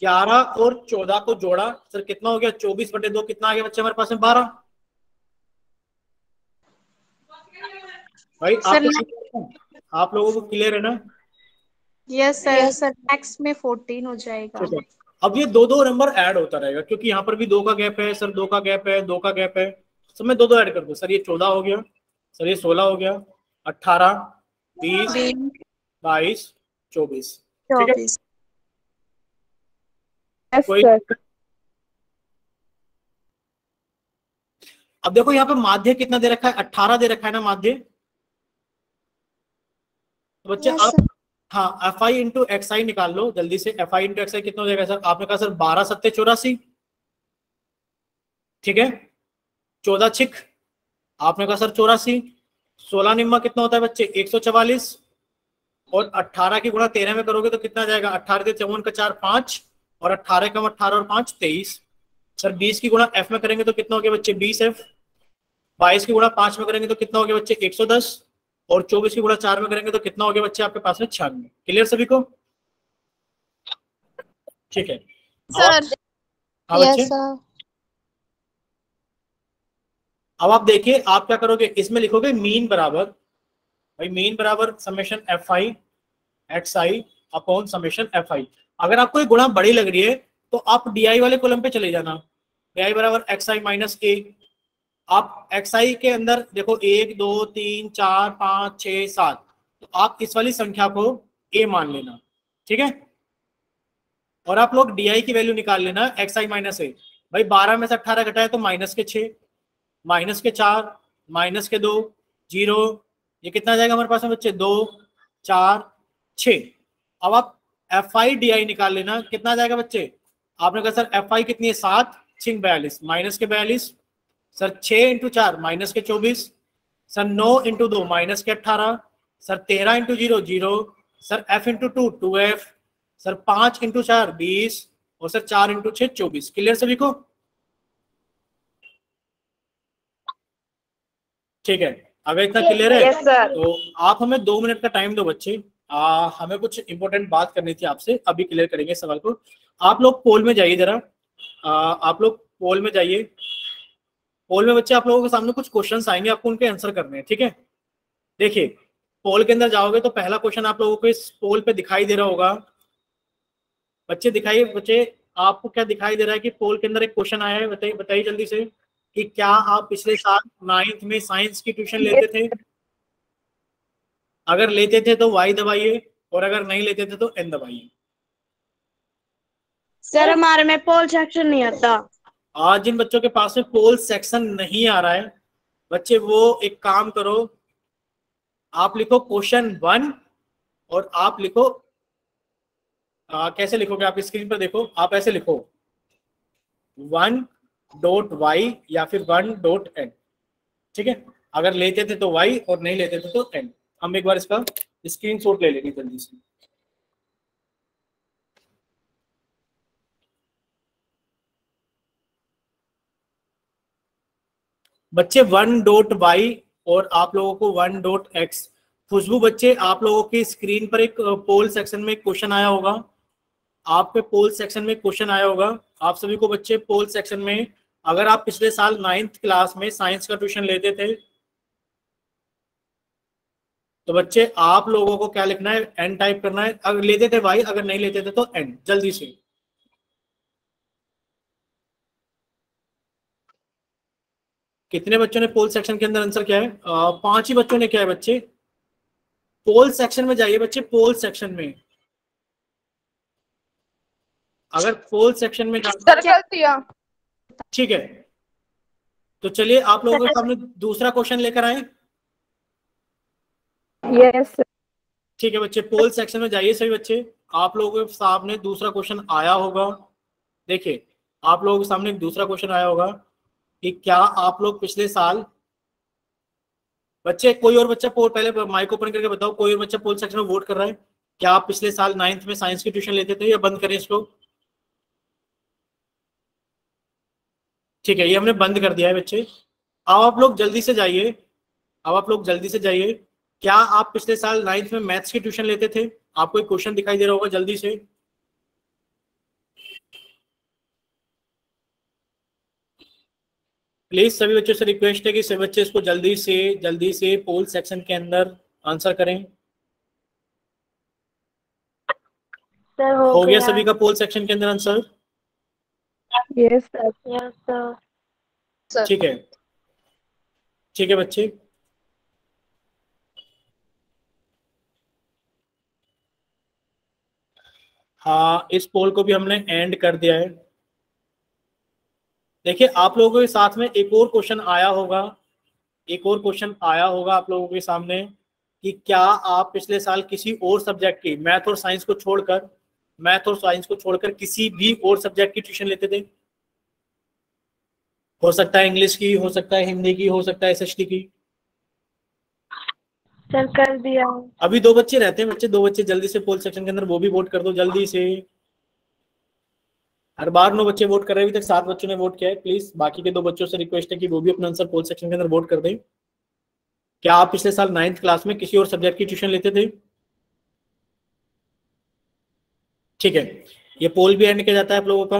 Speaker 1: 11 और 14 को जोड़ा सर कितना हो गया? 24/2 कितना आ गया बच्चे हमारे पास में? 12। भाई आप लोगों को क्लियर है ना?
Speaker 5: Yes sir. सर एक्स में 14 हो जाएगा।
Speaker 1: ठीक है। अब ये दो दो नंबर ऐड होता रहेगा क्योंकि यहाँ पर भी 2 का गैप है सर, 2 का गैप है, 2 का गैप है, सब में 2 2 ऐड कर दो। सर ये 14 हो गया, सर ये 16 हो गया, 18 20 22 24। ठीक है कोई? अब देखो यहाँ पे माध्य कितना दे रखा है? 18 दे रखा है ना माध्य। तो बच्चे अब हाँ एफ आई इंटू एक्स आई निकाल लो जल्दी से। F I into X I कितना हो जाएगा सर? आपने कहा सर 12 सत्ते 84, ठीक है। 14 छिक, आपने कहा सर 84, 16 निम्मा कितना होता है बच्चे? 144 और 18 की गुणा 13 में करोगे तो कितना जाएगा? 18 के 54 का 4 5 और 18 कम 18 और 5 23। सर 20 की गुणा एफ में करेंगे तो कितना हो गया बच्चे? 20 एफ। 22 की गुणा 5 में करेंगे तो कितना हो गया बच्चे? 110 और 24 की गुणा 4 में करेंगे तो कितना हो गया बच्चे आपके पास में? 96। क्लियर सभी को? ठीक है
Speaker 3: सर।
Speaker 1: हाँ बच्चे। अब आप देखिए आप क्या करोगे, इसमें लिखोगे मीन बराबर, भाई मीन बराबर summation F I X I upon summation F आई। अगर आपको ये गुणा बड़ी लग रही है तो आप डी आई वाले कॉलम पे चले जाना, डी आई बराबर एक्स आई माइनस ए। आप एक्स आई के अंदर देखो 1 2 3 4 5 6 7, तो आप इस वाली संख्या को ए मान लेना, ठीक है। और आप लोग डी आई की वैल्यू निकाल लेना एक्स आई माइनस ए। भाई 12 में से 18 घटाए तो माइनस के 6, माइनस के 4, माइनस के 2, 0, ये कितना आ जाएगा हमारे पास में बच्चे 2 4 6। अब आप एफ आई डी आई निकाल लेना, कितना आ जाएगा बच्चे, आपने कहा सर एफ आई कितनी है 7 6 42, माइनस के 42, सर 6 इंटू 4 माइनस के 24, सर 9 इंटू 2 माइनस के 18, sir 13 into 0 0, sir F into 2 2f, sir 5 into 4 20, और सर 4 इंटू 6 24। क्लियर सभी को? ठीक है, अगर इतना क्लियर है
Speaker 2: Yes, sir.
Speaker 1: तो आप हमें 2 मिनट का टाइम दो बच्चे, हमें कुछ इंपॉर्टेंट बात करनी थी आपसे, अभी क्लियर करेंगे सवाल को। आप लोग पोल में जाइए जरा, आप लोग पोल में जाइए। पोल में बच्चे आप लोगों के सामने कुछ क्वेश्चंस आएंगे, आपको उनके आंसर करने हैं, ठीक है। देखिए पोल के अंदर जाओगे तो पहला क्वेश्चन आप लोगों को इस पोल पे दिखाई दे रहा होगा। बच्चे दिखाइए, बच्चे आपको क्या दिखाई दे रहा है कि पोल के अंदर एक क्वेश्चन आया है, बताइए बताइए जल्दी से कि क्या आप पिछले साल 9th में साइंस की ट्यूशन लेते थे? अगर लेते थे तो वाई दबाइए, और अगर नहीं लेते थे तो एन दबाइए।
Speaker 6: सर हमारे में पोल सेक्शन नहीं आता।
Speaker 1: आज जिन बच्चों के पास में पोल सेक्शन नहीं आ रहा है बच्चे, वो एक काम करो, आप लिखो क्वेश्चन 1 और आप लिखो कैसे लिखोगे, आप स्क्रीन पर देखो, आप ऐसे लिखो 1.y या फिर 1.n, ठीक है। अगर लेते थे तो y और नहीं लेते थे तो n। हम एक बार इसका स्क्रीनशॉट ले लेंगे जल्दी से। बच्चे 1.y और आप लोगों को 1.x। खुशबू बच्चे आप लोगों की स्क्रीन पर एक पोल सेक्शन में क्वेश्चन आया होगा, आपके पोल सेक्शन में क्वेश्चन आया होगा। आप सभी को बच्चे पोल सेक्शन में, अगर आप पिछले साल 9th क्लास में साइंस का ट्यूशन लेते थे तो बच्चे आप लोगों को क्या लिखना है, एन टाइप करना है। अगर लेते थे वाई, अगर नहीं लेते थे तो एन, जल्दी से। कितने बच्चों ने पोल सेक्शन के अंदर आंसर किया है? 5 ही बच्चों ने किया है बच्चे। पोल सेक्शन में जाइए बच्चे, पोल सेक्शन में, अगर पोल सेक्शन में ठीक है तो चलिए आप लोगों के सामने दूसरा क्वेश्चन लेकर आए।
Speaker 2: Yes, sir.
Speaker 1: ठीक है बच्चे, पोल सेक्शन में जाइए सभी बच्चे, आप लोगों के सामने दूसरा क्वेश्चन आया होगा। देखिए आप लोगों के सामने दूसरा क्वेश्चन आया होगा कि क्या आप लोग पिछले साल, बच्चे कोई और बच्चा पोल, पहले माइक ओपन करके बताओ, कोई और बच्चा पोल सेक्शन में वोट कर रहा है, क्या आप पिछले साल 9th में साइंस की ट्यूशन लेते थे, या बंद करें इसको? ठीक है, ये हमने बंद कर दिया है बच्चे। अब आप लोग जल्दी से जाइए, अब आप लोग जल्दी से जाइए, क्या आप पिछले साल 9th में मैथ्स की ट्यूशन लेते थे? आपको एक क्वेश्चन दिखाई दे रहा होगा, जल्दी से। प्लीज सभी बच्चों से रिक्वेस्ट है कि सभी बच्चे इसको जल्दी से पोल सेक्शन के अंदर आंसर करें।
Speaker 4: सर
Speaker 1: हो गया सभी का पोल सेक्शन के अंदर answer?
Speaker 2: Yes, sir.
Speaker 4: Yes sir.
Speaker 1: ठीक है, ठीक है बच्चे। हाँ, इस पोल को भी हमने एंड कर दिया है। देखिए आप लोगों के साथ में एक और क्वेश्चन आया होगा, एक और क्वेश्चन आया होगा आप लोगों के सामने कि क्या आप पिछले साल किसी और सब्जेक्ट की, मैथ और साइंस को छोड़कर किसी भी और सब्जेक्ट की ट्यूशन लेते थे? हो सकता है इंग्लिश की, हो सकता है हिंदी की, हो सकता है एसएसटी की।
Speaker 4: सर कर दिया।
Speaker 1: अभी 2 बच्चे रहते हैं बच्चे, 2 बच्चे जल्दी से पोल सेक्शन के अंदर वो भी वोट कर दो जल्दी से। हर बार 9 बच्चे वोट कर रहे हैं, अभी तक 7 बच्चों ने वोट किया है। प्लीज बाकी के 2 बच्चों से रिक्वेस्ट है कि वो भी अपना आंसर पोल सेक्शन के अंदर वोट कर दें। क्या आप पिछले साल 9th क्लास में किसी और सब्जेक्ट की ट्यूशन लेते थे? ठीक है, ये पोल भी एंड किया जाता है आप लोगों का।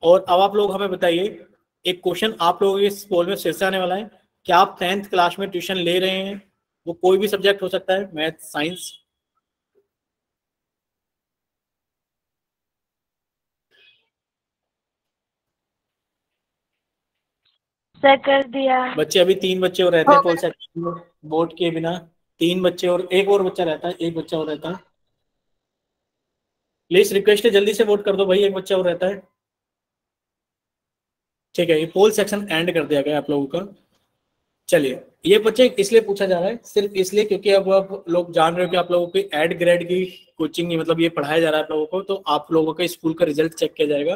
Speaker 1: और अब आप लोग हमें बताइए, एक क्वेश्चन आप लोगों के इस पोल में फिर से आने वाला है, क्या आप 10th क्लास में ट्यूशन ले रहे हैं? वो कोई भी सब्जेक्ट हो सकता है, मैथ, साइंस।
Speaker 6: सर कर दिया।
Speaker 1: बच्चे अभी 3 बच्चे और रहते हैं पोल सेक्शन में, वोट के बिना 3 बच्चे और एक और बच्चा रहता है, एक बच्चा और रहता है। प्लीज रिक्वेस्ट है जल्दी से वोट कर दो भाई, एक बच्चा और रहता है। ठीक है, ये पोल सेक्शन एंड कर दिया गया आप लोगों का। चलिए, ये बच्चे इसलिए पूछा जा रहा है, सिर्फ इसलिए क्योंकि अब आप लोग जान रहे हो कि आप लोगों की एड ग्रेड की कोचिंग नहीं, मतलब ये पढ़ाया जा रहा है आप लोगों को, तो आप लोगों का स्कूल का रिजल्ट चेक किया जाएगा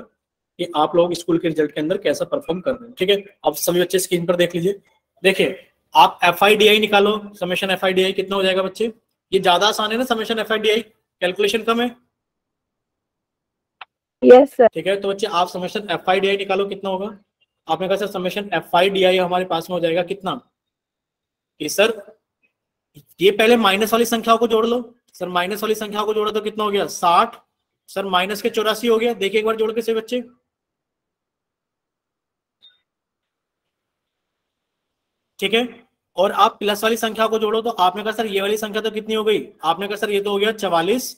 Speaker 1: कि आप लोग स्कूल के रिजल्ट के अंदर कैसा परफॉर्म कर रहे हैं। ठीक है, अब सभी बच्चे स्क्रीन पर देख लीजिए। देखिए, आप FIDI निकालो, समेशन FIDI कितना हो जाएगा बच्चे? ये ज्यादा आसान है ना, समेशन FIDI, कैलकुलेशन कम है।
Speaker 2: Yes sir.
Speaker 1: ठीक है, तो बच्चे आप समेशन FIDI निकालो, कितना होगा? आपने कहा सर समेशन FIDI हमारे पास में हो जाएगा कितना? कि सर ये पहले माइनस वाली संख्याओं को जोड़ लो। सर माइनस वाली संख्याओं को जोड़ो तो कितना हो गया? 60। सर माइनस के 84 हो गया। देखिए एक बार जोड़ के से बच्चे, ठीक है। और आप प्लस वाली संख्या को जोड़ो तो आपने कहा सर ये वाली संख्या तो कितनी हो गई? आपने कहा सर ये तो हो गया 44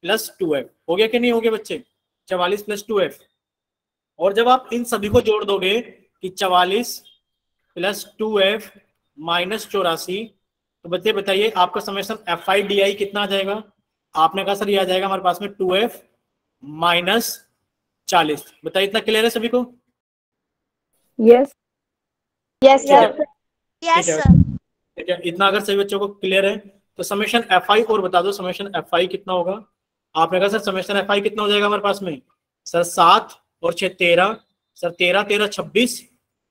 Speaker 1: + 2f। हो गया कि नहीं हो गया बच्चे? 44 + 2f। और जब आप इन सभी को जोड़ दोगे कि 44 + 2f - 84, तो बच्चे बताइए आपका समेशन FIDI कितना आ जाएगा? आपने कहा सर ये आ जाएगा हमारे पास में 2f - 40। बताइए इतना क्लियर है सभी को?
Speaker 2: Yes
Speaker 3: yes
Speaker 1: sir.
Speaker 3: यस
Speaker 1: ठीक है,
Speaker 3: सर।
Speaker 1: ठीक है, इतना अगर सभी बच्चों को क्लियर है तो समेशन FI और बता दो, समेशन FI कितना होगा? आपने कहा सर समेशन FI कितना हो जाएगा हमारे पास में? सर 7 और 6 13। सर 13 13 26,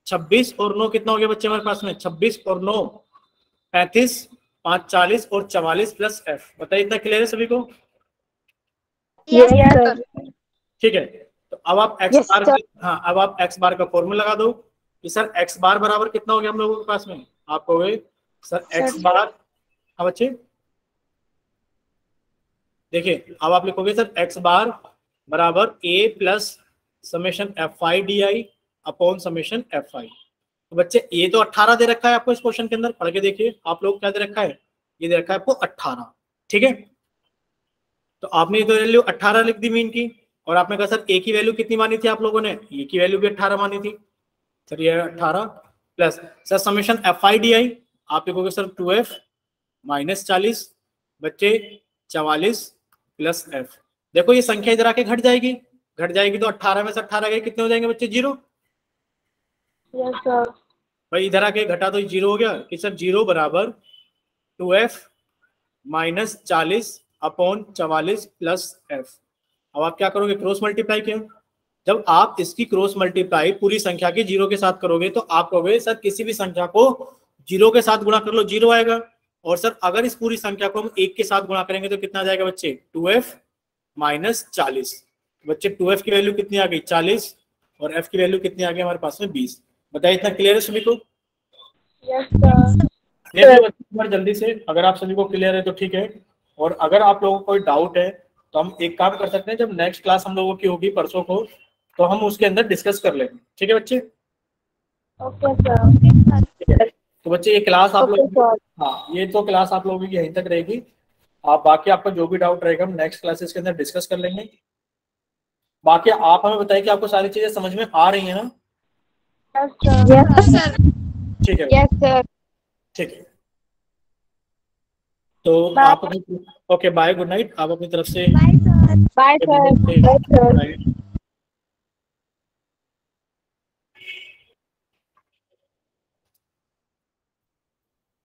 Speaker 1: 26 और 9 कितना हो गया बच्चे हमारे पास में? 26 और 9 35, 5 40 और 44 + f। बताइए इतना क्लियर है सभी को?
Speaker 2: Yes sir.
Speaker 1: ठीक है, तो अब आप x
Speaker 2: Yes,
Speaker 1: बार
Speaker 2: sir.
Speaker 1: हाँ, अब आप x बार का फॉर्मूला लगा दो कि सर x बार बराबर कितना हो गया हम लोगों के पास में? आप कहोगे सर x बार, हाँ बच्चे देखिए, अब आप लिखोगे सर x बार बराबर a + summation FIDI upon summation FI। तो बच्चे ये तो 18 दे रखा है आपको इस क्वेश्चन के अंदर, पढ़ के देखिए आप लोग क्या दे रखा है? ये दे रखा है आपको 18। ठीक है, तो आपने ये तो वैल्यू 18 लिख दी मीन की, और आपने कहा सर ए की वैल्यू कितनी मानी थी आप लोगों ने? ए की वैल्यू भी 18 मानी थी। सर ये 18 प्लस सर समेशन FIDI आप लिखोगे सर 2f - 40 बच्चे 44 + f। देखो ये संख्या इधर आके घट जाएगी, घट जाएगी तो 18 में से 18 गए कितने हो जाएंगे बच्चे? 0।
Speaker 6: Yes sir.
Speaker 1: भाई इधर आके घटा तो 0 हो गया कि सर 0 बराबर 2f - 40 अपॉन 44 + f। अब आप क्या करोगे? क्रॉस मल्टीप्लाई किया। जब आप इसकी क्रॉस मल्टीप्लाई पूरी संख्या की 0 के साथ करोगे तो आप कहोगे सर किसी भी संख्या को 0 के साथ गुणा कर लो, 0 आएगा। और सर अगर इस पूरी संख्या को हम 1 के साथ गुणा करेंगे तो कितना आ जाएगा बच्चे? 2f - 40। बच्चे 2f की वैल्यू कितनी आ गई? 40, और f की वैल्यू कितनी आ गई हमारे पास में? 20। बताइए इतना क्लियर है सभी को?
Speaker 6: Yes sir.
Speaker 1: देखिए एक बार जल्दी से, अगर आप सभी को क्लियर है तो ठीक है, और अगर आप लोगों को कोई डाउट है तो हम एक काम कर सकते हैं, जब नेक्स्ट क्लास हम लोगों की होगी परसों को तो हम उसके अंदर डिस्कस कर लेंगे। ठीक है बच्चे?
Speaker 6: Okay sir.
Speaker 1: तो बच्चे ये क्लास आप
Speaker 2: Okay,
Speaker 1: लोग,
Speaker 2: sir.
Speaker 1: हाँ ये तो क्लास आप लोगों की यहीं तक रहेगी। आप बाकी आपका जो भी डाउट रहेगा हम नेक्स्ट क्लासेस के अंदर डिस्कस कर लेंगे। बाकी आप हमें बताइए कि आपको सारी चीजें समझ में आ रही है ना?
Speaker 2: Yes sir.
Speaker 1: ठीक है,
Speaker 3: यस सर।
Speaker 1: ठीक है, तो आप ओके बाय, गुड नाइट। आप अपनी तरफ से
Speaker 3: bye sir.
Speaker 2: Bye, sir.
Speaker 1: Bye.